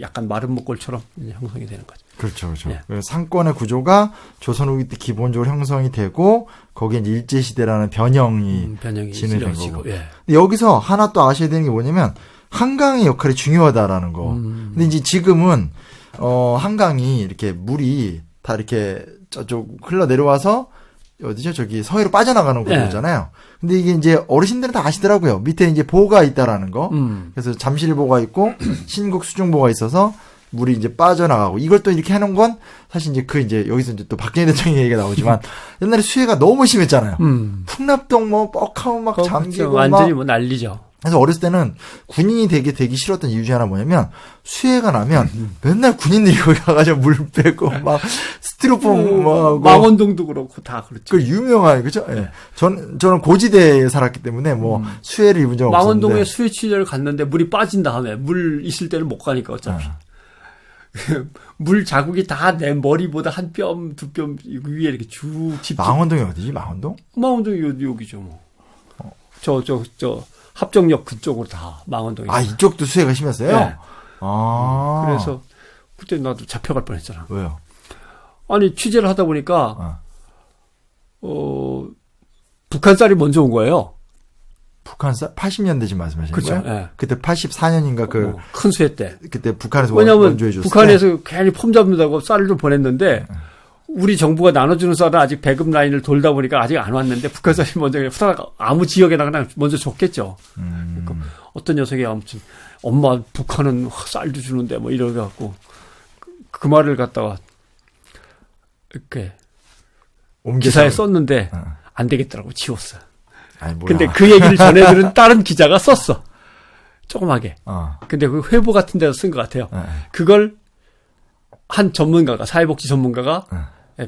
약간 마른 목골처럼 형성이 되는 거죠. 그렇죠. 예. 상권의 구조가 조선 후기 때 기본적으로 형성이 되고 거기에 이제 일제시대라는 변형이 진행된 거고. 예. 근데 여기서 하나 또 아셔야 되는 게 뭐냐면 한강의 역할이 중요하다라는 거. 근데 이제 지금은 한강이 이렇게 물이 다 이렇게 저쪽 흘러 내려와서 어디죠? 저기 서해로 빠져나가는 구조잖아요. 근데 이게 이제 어르신들은 다 아시더라고요. 밑에 이제 보가 있다라는 거. 그래서 잠실보가 있고 신국 수중보가 있어서 물이 이제 빠져나가고 이걸 또 이렇게 해놓은 건 사실 이제 여기서 이제 또 박정희 대통령 얘기가 나오지만 옛날에 수해가 너무 심했잖아요. 풍납동 뭐 뻑하고 막 잠기고 완전히 뭐 난리죠. 그래서 어렸을 때는 군인이 되기 싫었던 이유 중에 하나 뭐냐면 수해가 나면 맨날 군인들이 거기 가가지고 물 빼고 막 스티로폼 막 망원동도 그렇고 다 그렇죠. 그 유명한 그죠? 예. 저는 고지대에 살았기 때문에 뭐 수해를 입은 적 없었는데 망원동에 수해 취재를 갔는데 물이 빠진 다음에 물 있을 때는 못 가니까 어차피 물 자국이 다 내 머리보다 한 뼘 두 뼘 위에 이렇게 쭉 망원동이 어디지? 망원동이 여기죠 뭐. 저 합정역 그쪽으로 다 망원동이. 이쪽도 수해가 심했어요? 네. 그래서 그때 나도 잡혀갈 뻔했잖아. 왜요? 아니 취재를 하다 보니까 북한 쌀이 먼저 온 거예요. 북한 쌀 80년대 지금 말씀하시는 그렇죠. 거예요? 네. 그때 84년인가 큰 수해 때. 그때 북한에서 왜냐하면 원조해 줬어요. 북한에서 괜히 폼 잡는다고 쌀을 좀 보냈는데 우리 정부가 나눠주는 쌀은 아직 배급 라인을 돌다 보니까 아직 안 왔는데 북한 쌀이 먼저 그냥 후다닥 아무 지역에나 그냥 먼저 줬겠죠. 그러니까 어떤 녀석이 아무튼 엄마 북한은 쌀도 주는데 뭐 이래갖고 그 말을 갖다가 이렇게 기사에 썼는데 안 되겠더라고 지웠어. 아니, 뭐야. 근데 그 얘기를 전해들은 다른 기자가 썼어. 조그맣게. 근데 그 회보 같은 데서 쓴 것 같아요. 그걸 한 전문가가, 사회복지 전문가가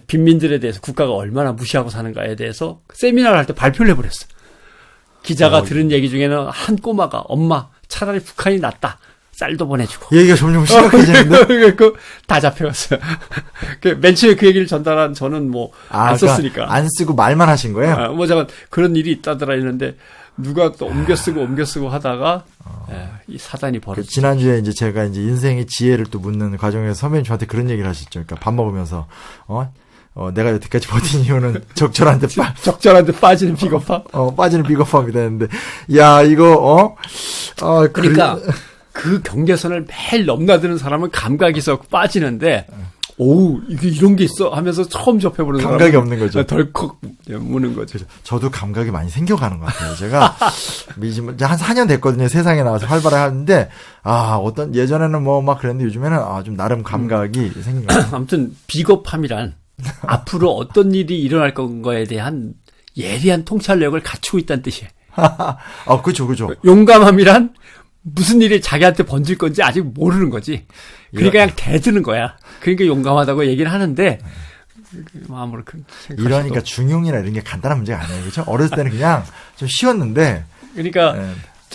빈민들에 대해서 국가가 얼마나 무시하고 사는가에 대해서 세미나를 할 때 발표를 해버렸어. 기자가 들은 얘기 중에는 한 꼬마가 엄마 차라리 북한이 낫다. 쌀도 보내주고. 얘기가 점점 심각해지는데? 다 잡혀갔어요. 맨 처음에 그 얘기를 전달한 저는 뭐 안 썼으니까. 그러니까 안 쓰고 말만 하신 거예요? 뭐 잠깐 그런 일이 있다더라 했는데 누가 또 옮겨 쓰고 하다가 이 사단이 벌어졌죠. 지난주에 이제 제가 이제 인생의 지혜를 또 묻는 과정에서 선배님 저한테 그런 얘기를 하셨죠. 그러니까 밥 먹으면서 내가 여태까지 버틴 이유는 적절한데 빠지는 비겁함? 빠지는 비겁함이다 했는데, 야, 이거, 그러니까, 그 경계선을 매일 넘나드는 사람은 감각이 있어 빠지는데, 오우, 이런 게 있어 하면서 처음 접해보는 사람은 감각이 없는 거죠. 덜컥 무는 거죠. 저도 감각이 많이 생겨가는 것 같아요. 제가, 한 4년 됐거든요. 세상에 나와서 활발히 하는데, 예전에는 뭐 막 그랬는데 요즘에는, 좀 나름 감각이 생긴 것 같아요. 아무튼, 비겁함이란, 앞으로 어떤 일이 일어날 건가에 대한 예리한 통찰력을 갖추고 있다는 뜻이에요. 그죠. 용감함이란 무슨 일이 자기한테 번질 건지 아직 모르는 거지. 그러니까 그냥 대드는 거야. 그러니까 용감하다고 얘기를 하는데 마음으로 이러니까 중용이나 이런 게 간단한 문제가 아니에요. 그렇죠? 어렸을 때는 그냥 좀 쉬웠는데. 그러니까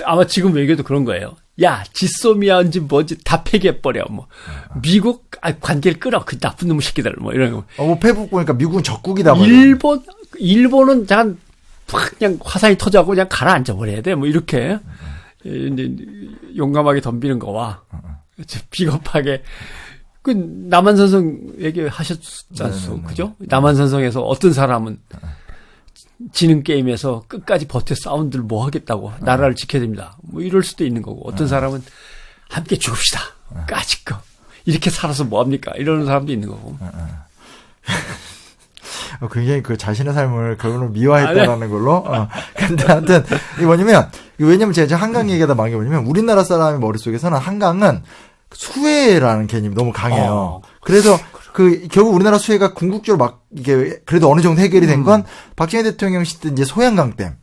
아마 지금 얘기도 그런 거예요. 야, 지소미아인지 뭔지 다 폐기해버려. 뭐 미국 관계를 끊어. 그 나쁜 놈의 새끼들. 뭐 이런 거. 뭐 페북 보니까 미국은 적국이다. 일본은 그냥 화산이 터져갖고 그냥 가라앉아 버려야 돼. 뭐 이렇게 이제 용감하게 덤비는 거와 비겁하게 그 남한산성 얘기하셨잖아요. 그죠? 남한산성에서 어떤 사람은 지능 게임에서 끝까지 버텨 사운드를 뭐 하겠다고 나라를 지켜야 됩니다. 뭐 이럴 수도 있는 거고 어떤 사람은 함께 죽읍시다. 까짓 거 이렇게 살아서 뭐 합니까? 이러는 사람도 있는 거고. 굉장히 그 자신의 삶을 결국은 미화했다라는 걸로. 근데 하여튼 이게 뭐냐면 왜냐면 제가 한강 얘기하다 말한 게 뭐냐면 우리나라 사람의 머릿속에서는 한강은 수해라는 개념이 너무 강해요. 그래서 결국 우리나라 수해가 궁극적으로 막 이게 그래도 어느 정도 해결이 된 건 박정희 대통령 시대 이제 소양강댐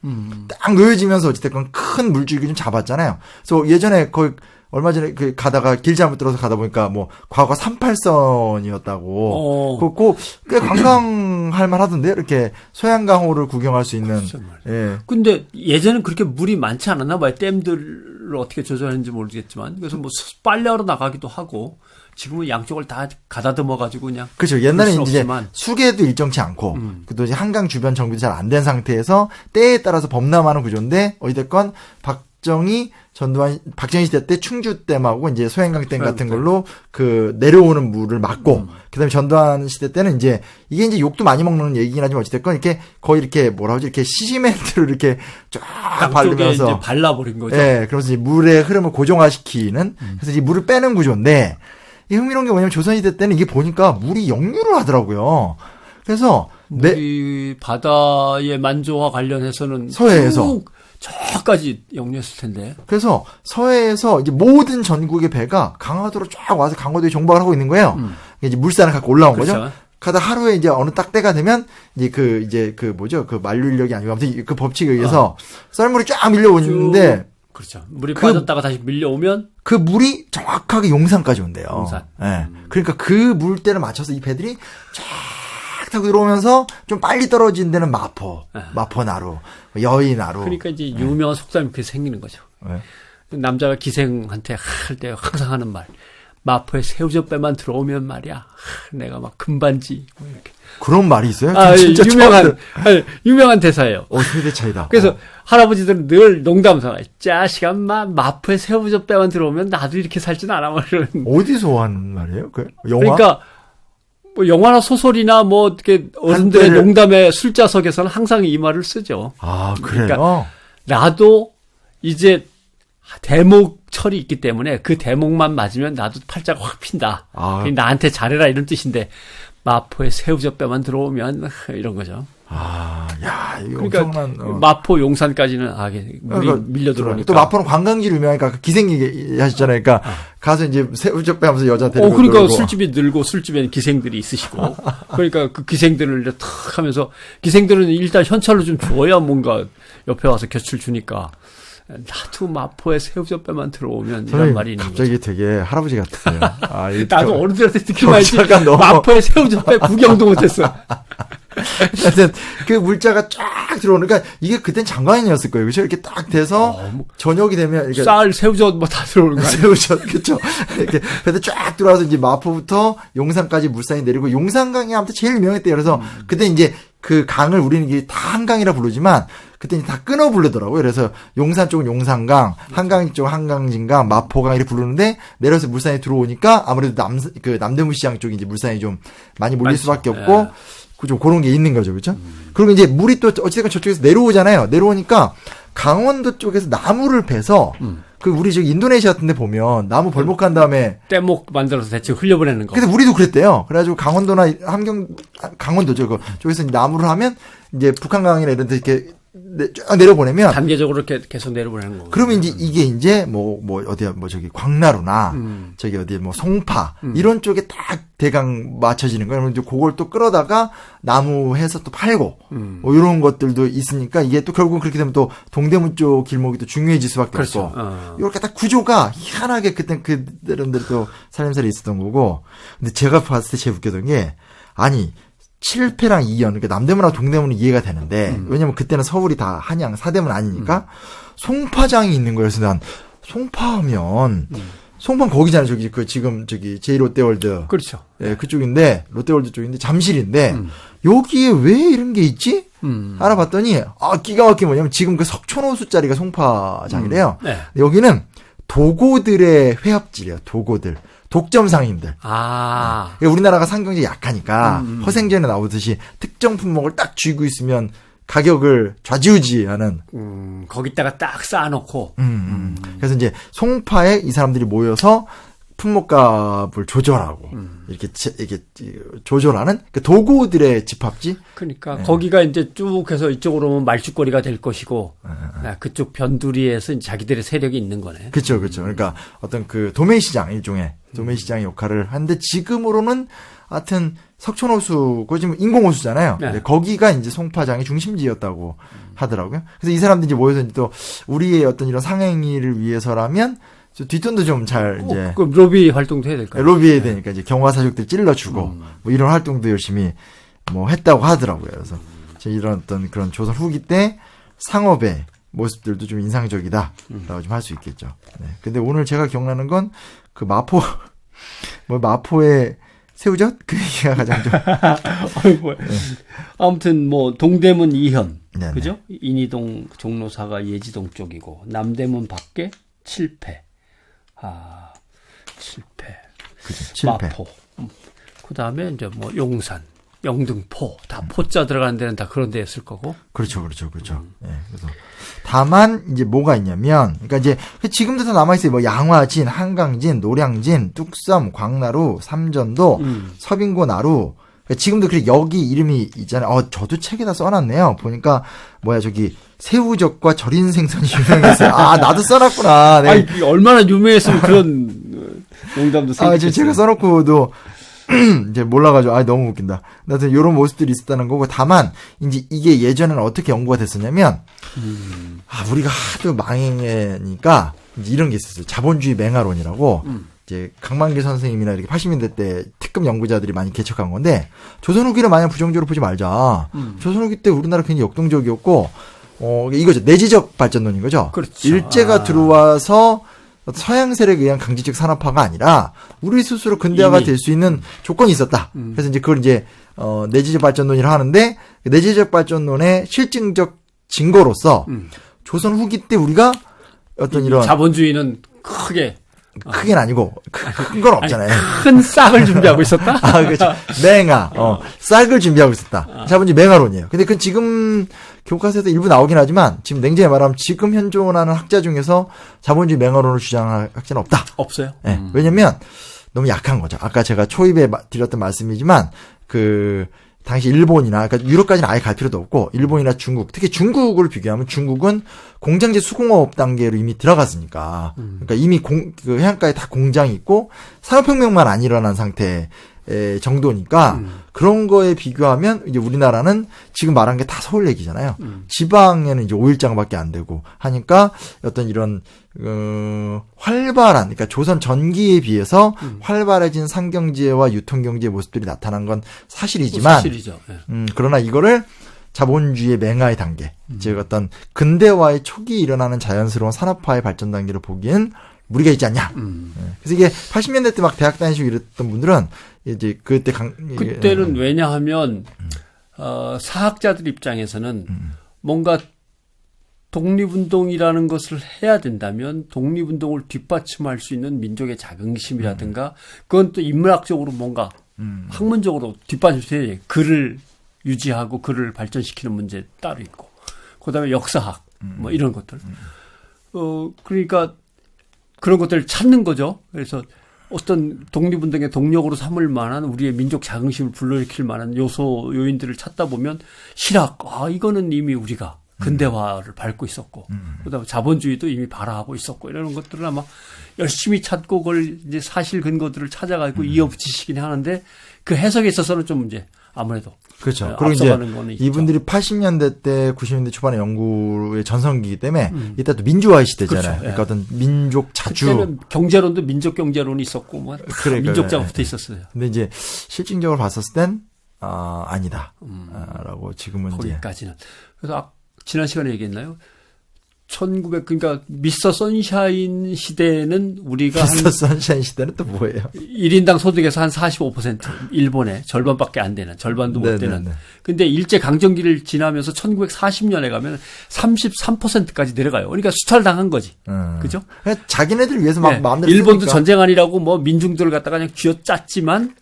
딱 놓여지면서 어쨌든 큰 물줄기 좀 잡았잖아요. 그래서 예전에 거의 얼마 전에 가다가 길 잘못 들어서 가다 보니까 뭐 과거 38선이었다고. 꽤 관광할 만하던데 이렇게 소양강호를 구경할 수 있는. 예. 근데 예전엔 그렇게 물이 많지 않았나 봐요. 댐들을 어떻게 조절했는지 모르겠지만 그래서 뭐 빨래하러 나가기도 하고. 지금은 양쪽을 다 가다듬어 가지고 그냥. 그렇죠. 옛날에 이제 수계도 일정치 않고, 또 이제 한강 주변 정비도 잘 안 된 상태에서 때에 따라서 범람하는 구조인데 어찌됐건 박정희 시대 때 충주댐하고 이제 소양강댐 같은 걸로 내려오는 물을 막고, 그다음에 전두환 시대 때는 이제 이게 이제 욕도 많이 먹는 얘기긴 하지만 어찌됐건 이렇게 거의 이렇게 이렇게 시멘트를 이렇게 쫙 바르면서 이제 발라버린 거죠. 예, 그러면서 이제 물의 흐름을 고정화시키는, 그래서 이제 물을 빼는 구조인데. 이 흥미로운 게 뭐냐면 조선시대 때는 이게 보니까 물이 역류를 하더라고요. 그래서 물이 바다의 만조와 관련해서는 서해에서 저까지 역류했을 텐데. 그래서 서해에서 이제 모든 전국의 배가 강화도로 쫙 와서 강화도에 정박을 하고 있는 거예요. 이제 물산을 갖고 올라온 거죠. 가다 하루에 이제 어느 딱 때가 되면 이제 만류인력이 아니고 아무튼 그 법칙에 의해서 썰물이 쫙 밀려오는데. 그렇죠. 물이 빠졌다가 다시 밀려오면 그 물이 정확하게 용산까지 온대요. 용산. 네. 그러니까 그 물때를 맞춰서 이 배들이 쫙 타고 들어오면서 좀 빨리 떨어진 데는 마포나루, 여의나루. 그러니까 이제 유명한 속담이 그렇게 생기는 거죠. 남자가 기생한테 할 때 항상 하는 말. 마포에 새우젓배만 들어오면 말이야. 내가 막 금반지 뭐 이렇게. 그런 말이 있어요? 진짜 유명한 대사예요. 세대 차이다. 그래서 할아버지들은 늘 농담삼아. 자식아, 마포에 새우젓배만 들어오면 나도 이렇게 살진 않아. 어디서 한 말이에요? 영화? 그러니까 뭐 영화나 소설이나 뭐 이렇게 어른들의 농담의 술자석에서는 항상 이 말을 쓰죠. 아, 그래요? 그러니까 나도 이제 대목철이 있기 때문에 그 대목만 맞으면 나도 팔자가 확 핀다. 나한테 잘해라 이런 뜻인데 마포에 새우젓배만 들어오면 이런 거죠. 야, 이게 그러니까 엄청난, 마포 용산까지는 물이 그러니까 밀려 들어오니까. 또 마포는 관광지로 유명하니까 그 기생얘기 하셨잖아요. 그러니까 가서 이제 새우젓배 하면서 여자 데리고 그러니까 놀고. 술집이 늘고 술집에는 기생들이 있으시고. 그러니까 그 기생들을 이제 탁 하면서 기생들은 일단 현찰로 좀 줘야 뭔가 옆에 와서 곁을 주니까. 나도 마포에 새우젓배만 들어오면 이런 말이 있는 거죠. 갑자기 되게 할아버지 같으세요. 나도 어른들한테 듣기 말지 너무... 마포에 새우젓배 구경도 못했어. 하여튼 그 물자가 쫙 들어오는, 그러니까 이게 그땐 장관이었을 거예요. 그렇죠? 이렇게 딱 돼서 저녁이 되면 이렇게 쌀, 새우젓 뭐 다 들어오는 거야. 새우젓, 그렇죠? 이렇게 배도 쫙 들어와서 이제 마포부터 용산까지 물산이 내리고, 용산강이 아무튼 제일 유명했대요. 그래서 그때 이제 그 강을 우리는 이게 다 한강이라 부르지만 그때 이제 다 끊어 부르더라고요. 그래서 용산 쪽은 용산강, 한강 쪽은 한강진강, 마포강 이렇게 부르는데 내려서 물산이 들어오니까 아무래도 남대문 시장 쪽이 이제 물산이 좀 많이 몰릴 수밖에 없고. 좀 그런 게 있는 거죠. 그렇죠? 그리고 이제 물이 또 어찌됐건 저쪽에서 내려오잖아요. 내려오니까 강원도 쪽에서 나무를 베서 그 우리 저기 인도네시아 같은 데 보면 나무 벌목한 다음에 떼목 만들어서 대체 흘려보내는 거. 근데 우리도 그랬대요. 그래가지고 강원도나 강원도죠. 그쪽에서 나무를 하면 이제 북한강이나 이런 데 이렇게 쭉 내려보내면 단계적으로 이렇게 계속 내려보내는 거. 그러면 이제 이게 이제 어디야 저기 광나루나 저기 어디 송파 이런 쪽에 딱 대강 맞춰지는 거예요. 그러면 이제 그걸 또 끌어다가 나무 해서 또 팔고 이런 것들도 있으니까 이게 또 결국은 그렇게 되면 또 동대문 쪽 길목이 또 중요해질 수밖에 그렇죠. 없고 이렇게 딱 구조가 희한하게 그때 그들은 또 살림살이 있었던 거고. 근데 제가 봤을 때 제일 웃겼던 게 아니 7패랑 2연, 그러니까 남대문하고 동대문은 이해가 되는데, 왜냐면 그때는 서울이 다 한양, 사대문 아니니까, 송파장이 있는 거예요. 그래서 난, 송파하면, 송파 거기잖아요. 지금 제2롯데월드. 그렇죠. 예, 그쪽인데, 롯데월드 쪽인데, 잠실인데, 여기에 왜 이런 게 있지? 알아봤더니, 기가 막힌 뭐냐면, 지금 그 석촌호수 자리가 송파장이래요. 네. 여기는 도고들의 회합지래요, 도고들. 독점 상인들. 그러니까 우리나라가 상경제 약하니까 허생전에 나오듯이 특정 품목을 딱 쥐고 있으면 가격을 좌지우지하는. 거기다가 딱 쌓아놓고. 그래서 이제 송파에 이 사람들이 모여서 품목값을 조절하고 이렇게 조절하는 그 도구들의 집합지. 그러니까 거기가 이제 쭉 해서 이쪽으로 오면 말죽거리가 될 것이고 그쪽 변두리에서 이제 자기들의 세력이 있는 거네. 그렇죠. 그러니까 어떤 그 도매시장 일종의 도매시장 역할을 하는데 지금으로는 하여튼 석촌호수, 그 지금 인공호수잖아요. 네. 거기가 이제 송파장의 중심지였다고 하더라고요. 그래서 이 사람들이 이제 모여서 또 우리의 어떤 이런 상행위를 위해서라면 뒷돈도 좀 잘 이제 그 로비 활동도 해야 될까요? 로비해야 되니까 이제 경화사족들 찔러주고 뭐 이런 활동도 열심히 뭐 했다고 하더라고요. 그래서 이런 어떤 그런 조선 후기 때 상업의 모습들도 좀 인상적이다라고 좀 할 수 있겠죠. 네. 근데 오늘 제가 기억나는 건 그 마포의 새우젓 그 얘기가 가장 좀. 네. 아무튼 뭐 동대문 2현, 네네. 그죠? 인이동 종로사가 예지동 쪽이고 남대문 밖에 7패. 7패. 그죠. 7패. 마포. 그다음에 이제 뭐 용산, 영등포 다 포자 들어가는 데는 다 그런 데였을 거고. 그렇죠. 네, 그래서 다만 이제 뭐가 있냐면, 그러니까 이제 지금도 다 남아 있어요. 뭐 양화진, 한강진, 노량진, 뚝섬, 광나루, 삼전도, 서빙고, 나루. 그러니까 지금도 그래 여기 이름이 있잖아요. 저도 책에다 써놨네요. 보니까 저기 새우젓과 절인 생선이 유명했어요. 나도 써놨구나. 네. 아니 얼마나 유명했으면 그런 농담도 생겼어요. 제가 써놓고도 이제 몰라가지고 너무 웃긴다. 하여튼 이런 모습들이 있었다는 거고, 다만 이제 이게 예전에는 어떻게 연구가 됐었냐면 우리가 하도 망해니까 이제 이런 게 있었어요. 자본주의 맹아론이라고 이제 강만길 선생님이나 이렇게 80년대 때 특급 연구자들이 많이 개척한 건데, 조선 후기를 마냥 부정적으로 보지 말자. 조선 후기 때 우리나라 굉장히 역동적이었고 이거죠. 내지적 발전론인 거죠. 그렇죠. 일제가 들어와서 서양 세력에 의한 강제적 산업화가 아니라 우리 스스로 근대화가 될 수 있는 조건이 있었다. 그래서 이제 그걸 이제 내지적 발전론이라 하는데, 내지적 발전론의 실증적 증거로서 조선 후기 때 우리가 어떤 이런 자본주의는 크게는 아니고 큰 건 없잖아요. 큰 싹을 준비하고 있었다. 그렇죠. 맹아, 싹을 준비하고 있었다. 자본주의 맹아론이에요. 근데 그 지금 교과서에도 일부 나오긴 하지만 지금 냉정히 말하면 지금 현존하는 학자 중에서 자본주의 맹아론을 주장할 학자는 없다. 없어요. 네. 왜냐면 너무 약한 거죠. 아까 제가 초입에 드렸던 말씀이지만 당시 일본이나 그러니까 유럽까지는 아예 갈 필요도 없고 일본이나 중국, 특히 중국을 비교하면 중국은 공장제 수공업 단계로 이미 들어갔으니까 그러니까 이미 그 해안가에 다 공장이 있고 산업혁명만 안 일어난 상태 정도니까 그런 거에 비교하면 이제 우리나라는 지금 말한 게 다 서울 얘기잖아요. 지방에는 이제 5일장밖에 안 되고 하니까 어떤 이런 활발한 그러니까 조선 전기에 비해서 활발해진 상경제와 유통경제의 모습들이 나타난 건 사실이지만 사실이죠. 네. 그러나 이거를 자본주의의 맹화의 단계, 즉 어떤 근대화의 초기에 일어나는 자연스러운 산업화의 발전 단계를 보기엔 무리가 있지 않냐. 그래서 이게 80년대 때 막 대학 다니시고 이랬던 분들은 이제 그때는 왜냐하면 사학자들 입장에서는 뭔가 독립운동이라는 것을 해야 된다면 독립운동을 뒷받침할 수 있는 민족의 자긍심이라든가 그건 또 인문학적으로 뭔가 학문적으로 뒷받침해야 돼. 글을 유지하고 글을 발전시키는 문제 따로 있고 그다음에 역사학 뭐 이런 것들. 그러니까 그런 것들을 찾는 거죠. 그래서 어떤 독립운동의 동력으로 삼을 만한 우리의 민족 자긍심을 불러일으킬 만한 요인들을 찾다 보면 실학, 이거는 이미 우리가 근대화를 밟고 있었고, 그다음에 자본주의도 이미 발화하고 있었고 이런 것들을 아마 열심히 찾고 그걸 이제 사실 근거들을 찾아가지고 이어붙이시긴 하는데 그 해석에 있어서는 좀 이제 아무래도 그렇죠. 그리고 이제 이분들이 80년대 때 90년대 초반의 연구의 전성기이기 때문에 이때 또 민주화의 시대잖아요. 그렇죠. 그러니까 어떤 민족 자주 그때는 경제론도 민족 경제론이 있었고 뭐 민족자가 붙어 있었어요. 근데 이제 실질적으로 봤었을 땐 아니다. 라고 지금은 거기까지는. 그래서 지난 시간에 얘기했나요? 그러니까 미스터 선샤인 시대는 우리가 미스터 선샤인 시대는 또 뭐예요? 1인당 소득에서 한 45% 일본의 절반밖에 안 되는 절반도 못 되는. 근데 일제 강점기를 지나면서 1940년에 가면 33%까지 내려가요. 그러니까 수탈당한 거지. 그죠? 자기네들 위해서 막 마음대로 일본도 쓰니까. 전쟁 아니라고 뭐 민중들을 갖다가 그냥 쥐어짰지만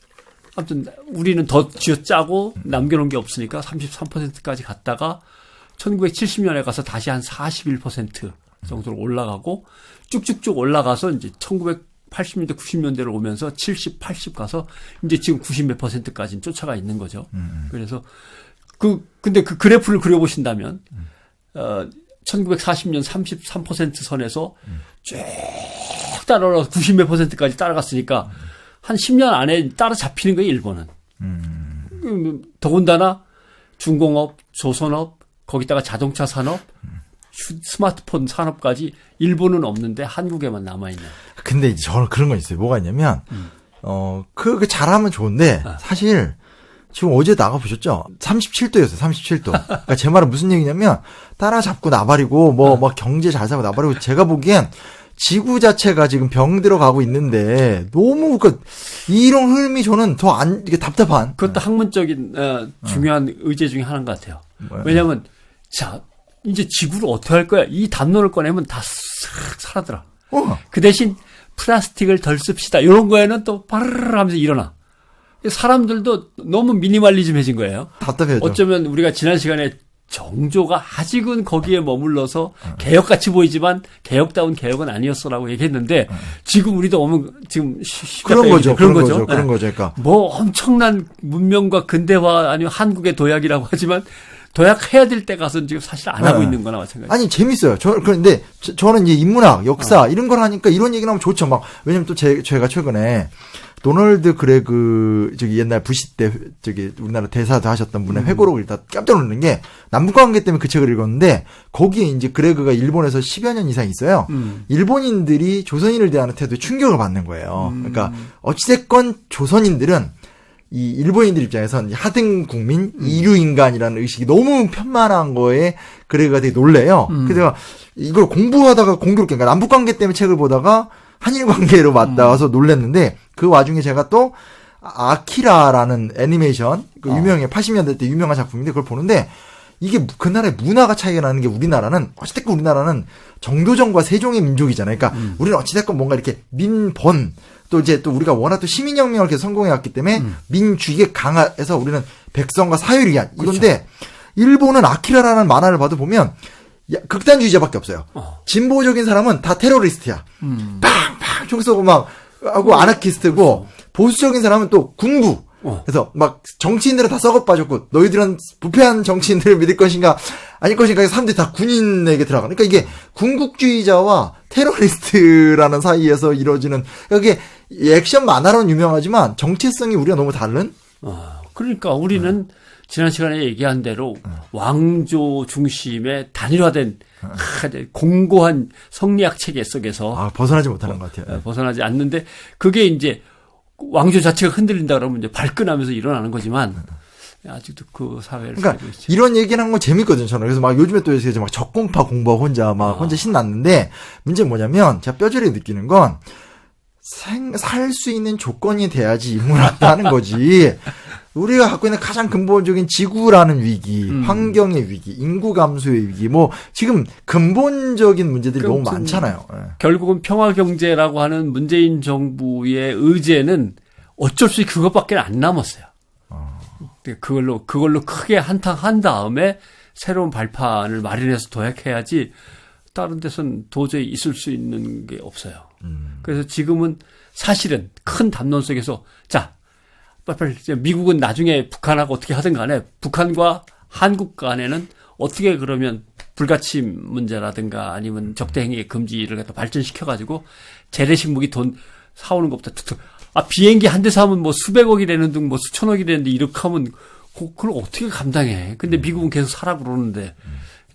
아무튼 우리는 더 쥐어짜고 남겨놓은 게 없으니까 33%까지 갔다가 1970년에 가서 다시 한 41% 정도로 올라가고 쭉쭉쭉 올라가서 이제 1980년대 90년대로 오면서 70, 80 가서 이제 지금 90 몇 %까지는 쫓아가 있는 거죠. 그래서 근데 그 그래프를 그려보신다면 1940년 33% 선에서 쭉 따라올라서 90 몇 %까지 따라갔으니까 한 10년 안에 따라잡히는 거예요, 일본은. 더군다나 중공업, 조선업, 거기다가 자동차 산업, 스마트폰 산업까지 일본은 없는데 한국에만 남아있는. 근데 이제 저는 그런 거 있어요. 뭐가 있냐면, 그 잘하면 좋은데, 사실, 지금 어제 나가보셨죠? 37도였어요, 37도. 그러니까 제 말은 무슨 얘기냐면, 따라잡고 나발이고, 뭐 경제 잘 사고 나발이고, 제가 보기엔, 지구 자체가 지금 병들어가고 있는데, 너무, 이런 흐름이 저는 이게 답답한. 그것도 학문적인, 중요한 의제 중에 하나인 것 같아요. 왜냐면, 이제 지구를 어떻게 할 거야? 이 담론을 꺼내면 다 싹 사라더라. 그 대신 플라스틱을 덜 씁시다. 이런 거에는 또 빠르르 하면서 일어나. 사람들도 너무 미니멀리즘해진 거예요. 답답해져. 어쩌면 우리가 지난 시간에 정조가 아직은 거기에 머물러서 개혁같이 보이지만 개혁다운 개혁은 아니었어라고 얘기했는데 지금 우리도 지금 그런 거죠. 그런 거죠. 그러니까 뭐 엄청난 문명과 근대화 아니면 한국의 도약이라고 하지만 도약해야 될 때 가서 지금 사실 안 하고 있는 거나 마찬가지. 아니, 재밌어요. 그런데 저는 이제 인문학, 역사, 이런 걸 하니까 이런 얘기 나오면 좋죠. 왜냐면 또 제가 최근에 도널드 그레그, 옛날 부시 때, 우리나라 대사도 하셨던 분의 회고록을 일단 깜짝 놀란 게, 남북관계 때문에 그 책을 읽었는데, 거기에 이제 그레그가 일본에서 10여 년 이상 있어요. 일본인들이 조선인을 대하는 태도에 충격을 받는 거예요. 그러니까, 어찌됐건 조선인들은 이 일본인들 입장에선 하등 국민, 이류 인간이라는 의식이 너무 편만한 거에 그레그가 되게 놀래요. 그래서 제가 이걸 공부하다가 공교롭게, 그러니까 남북 관계 때문에 책을 보다가 한일 관계로 맞닿아서 놀랬는데 그 와중에 제가 또 아키라라는 애니메이션, 유명해 80년대 때 유명한 작품인데 그걸 보는데 이게 그 나라의 문화가 차이가 나는 게 우리나라는 어찌됐건 우리나라는 정도전과 세종의 민족이잖아요. 그러니까 우리는 어찌됐건 뭔가 이렇게 민본 또 우리가 워낙 또 시민혁명을 계속 성공해왔기 때문에 민주의에 강해서 우리는 백성과 사회를 위한 이건데 일본은 아키라라는 만화를 봐도 보면 극단주의자밖에 없어요. 진보적인 사람은 다 테러리스트야. 빵빵 총 쏘고 막 하고 아나키스트고 보수적인 사람은 또 군부 그래서 막 정치인들은 다 썩어 빠졌고 너희들은 부패한 정치인들을 믿을 것인가 아닐 것인가 사람들이 다 군인에게 들어가. 그러니까 이게 군국주의자와 테러리스트라는 사이에서 이루어지는 이게 액션 만화로는 유명하지만 정체성이 우리가 너무 다른. 그러니까 우리는 지난 시간에 얘기한 대로 왕조 중심의 단일화된 공고한 성리학 체계 속에서 벗어나지 못하는 것 같아요. 벗어나지 않는데 그게 이제 왕조 자체가 흔들린다 그러면 이제 발끈하면서 일어나는 거지만 아직도 그 사회를 그러니까 살고 있죠. 이런 얘기를 한 건 재밌거든요. 저는 그래서 막 요즘에 또 이렇게 막 적공파 공부하고 혼자 신났는데 문제는 뭐냐면 제가 뼈저리게 느끼는 건 살 수 있는 조건이 돼야지 인물한다는 거지. 우리가 갖고 있는 가장 근본적인 지구라는 위기, 환경의 위기, 인구 감소의 위기, 뭐 지금 근본적인 문제들이 너무 많잖아요. 결국은 평화 경제라고 하는 문재인 정부의 의제는 어쩔 수 없이 그것밖에 안 남았어요. 그걸로 크게 한탕 한 다음에 새로운 발판을 마련해서 도약해야지 다른 데선 도저히 있을 수 있는 게 없어요. 그래서 지금은 사실은 큰 담론 속에서 자, 빨리 미국은 나중에 북한하고 어떻게 하든 간에 북한과 한국 간에는 어떻게 그러면 불가침 문제라든가 아니면 적대행위 금지를 갖다 발전시켜가지고 재래식 무기 돈 사오는 것부터 툭툭 비행기 한 대 사면 뭐 수백억이 되는 등 뭐 수천억이 되는데 이렇게 하면 그걸 어떻게 감당해. 근데 미국은 계속 사라고 그러는데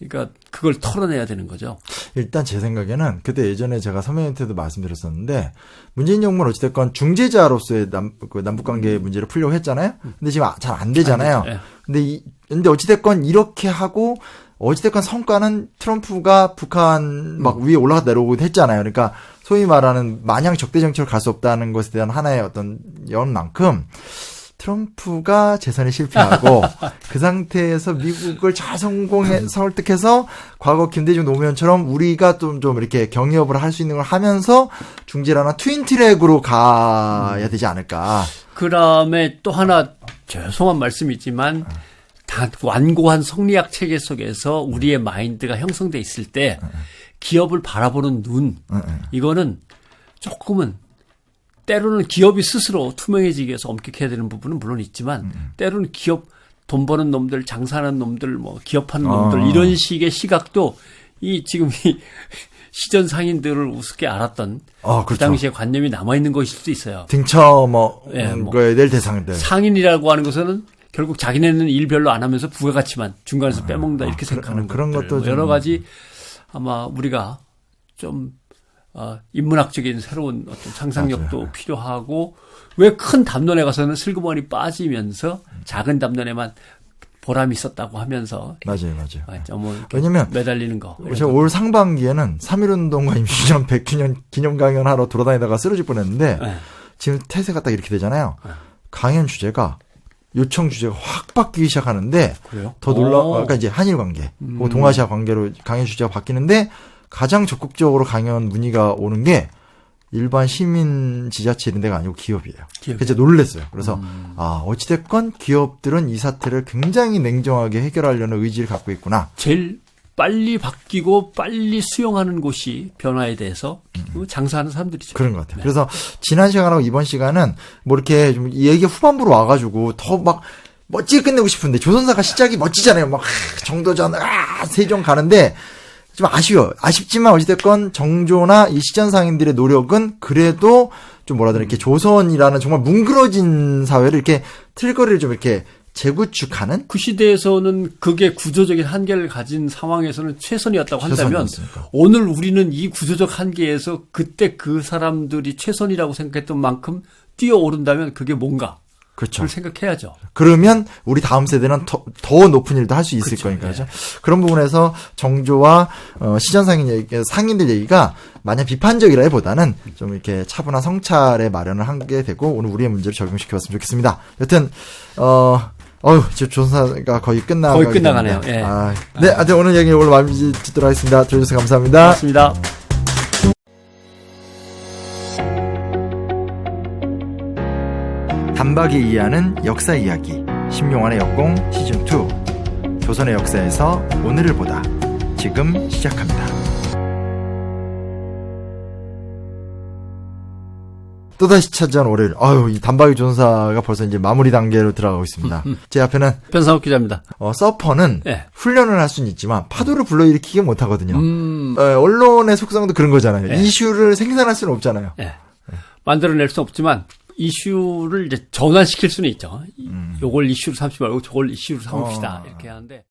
그러니까 그걸 털어내야 되는 거죠. 일단 제 생각에는 그때 예전에 제가 선배님한테도 말씀드렸었는데 문재인 정부는 어찌됐건 중재자로서의 남북관계 문제를 풀려고 했잖아요. 근데 지금 잘 안 되잖아요. 근데 어찌됐건 이렇게 하고 어찌됐건 성과는 트럼프가 북한 막 위에 올라갔다 내려오기도 했잖아요. 그러니까 소위 말하는 마냥 적대 정책으로 갈 수 없다는 것에 대한 하나의 어떤 연만큼 트럼프가 재선에 실패하고 그 상태에서 미국을 잘 설득해서 과거 김대중 노무현처럼 우리가 좀 이렇게 경협을 할 수 있는 걸 하면서 중재라나 트윈트랙으로 가야 되지 않을까. 그다음에 또 하나 죄송한 말씀이지만 완고한 성리학 체계 속에서 우리의 마인드가 형성돼 있을 때 기업을 바라보는 눈 이거는 조금은 때로는 기업이 스스로 투명해지기 위해서 엄격해야 되는 부분은 물론 있지만 때로는 기업 돈 버는 놈들 장사하는 놈들 뭐 기업하는 놈들 이런 식의 시각도 지금 이 시전 상인들을 우습게 알았던 그렇죠. 그 당시의 관념이 남아있는 것일 수도 있어요. 등쳐 거에 될 대상들. 상인이라고 하는 것은 결국 자기네는 일 별로 안 하면서 부가가치만 중간에서 빼먹는다 이렇게 생각하는 그런 것도 여러 가지 아마 우리가 좀 인문학적인 새로운 어떤 상상력도 맞아요. 필요하고 왜 큰 담론에 가서는 슬그머니 빠지면서 작은 담론에만 보람이 있었다고 하면서 맞아요. 왜냐면 매달리는 거. 제가 올 상반기에는 3.1운동과 임시정 100주년 기념 강연하러 돌아다니다가 쓰러질 뻔했는데 지금 태세가 딱 이렇게 되잖아요. 강연 주제가 요청 주제가 확 바뀌기 시작하는데 그래요? 더 그러니까 이제 한일 관계, 동아시아 관계로 강연 주제가 바뀌는데 가장 적극적으로 강연 문의가 오는 게 일반 시민 지자체 이런 데가 아니고 기업이에요. 그래서 놀랬어요. 그래서 어찌됐건 기업들은 이 사태를 굉장히 냉정하게 해결하려는 의지를 갖고 있구나. 제일 빨리 바뀌고 빨리 수용하는 곳이 변화에 대해서 장사하는 사람들이죠. 그런 것 같아요. 그래서 지난 시간하고 이번 시간은 뭐 이렇게 좀 얘기 후반부로 와가지고 더 막 멋지게 끝내고 싶은데 조선사가 시작이 멋지잖아요. 막 정도전, 세종 가는데 좀 아쉬워요. 아쉽지만 어찌됐건 정조나 이 시전상인들의 노력은 그래도 좀 이렇게 조선이라는 정말 뭉그러진 사회를 이렇게 틀거리를 좀 이렇게 재구축하는? 그 시대에서는 그게 구조적인 한계를 가진 상황에서는 최선이었다고 한다면 오늘 우리는 이 구조적 한계에서 그때 그 사람들이 최선이라고 생각했던 만큼 뛰어오른다면 그게 뭔가? 그렇죠. 그걸 생각해야죠. 그러면 우리 다음 세대는 더 높은 일도 할 수 있을 거니까요. 네. 그런 부분에서 정조와 상인들 얘기가 마냥 비판적이라기보다는 좀 이렇게 차분한 성찰의 마련을 하게 되고 오늘 우리의 문제를 적용시켜봤으면 좋겠습니다. 여튼 지금 조선사가 거의 끝나가네요. 예. 네, 하여튼 오늘 얘기 오늘 마무리 짓도록 하겠습니다. 들어주셔서 감사합니다. 고맙습니다. 단박에 이해하는 역사 이야기 신명환의 역공 시즌2 조선의 역사에서 오늘을 보다 지금 시작합니다. 또다시 차지한 월요일. 아유, 이 단박이 조선사가 벌써 이제 마무리 단계로 들어가고 있습니다. 제 앞에는 변상욱 기자입니다. 서퍼는 예. 훈련을 할 수는 있지만 파도를 불러일으키기 못하거든요. 언론의 속성도 그런 거잖아요. 예. 이슈를 생산할 수는 없잖아요. 예. 만들어낼 수는 없지만 이슈를 이제 전환시킬 수는 있죠. 요걸 이슈로 삼지 말고 저걸 이슈로 삼읍시다. 이렇게 하는데.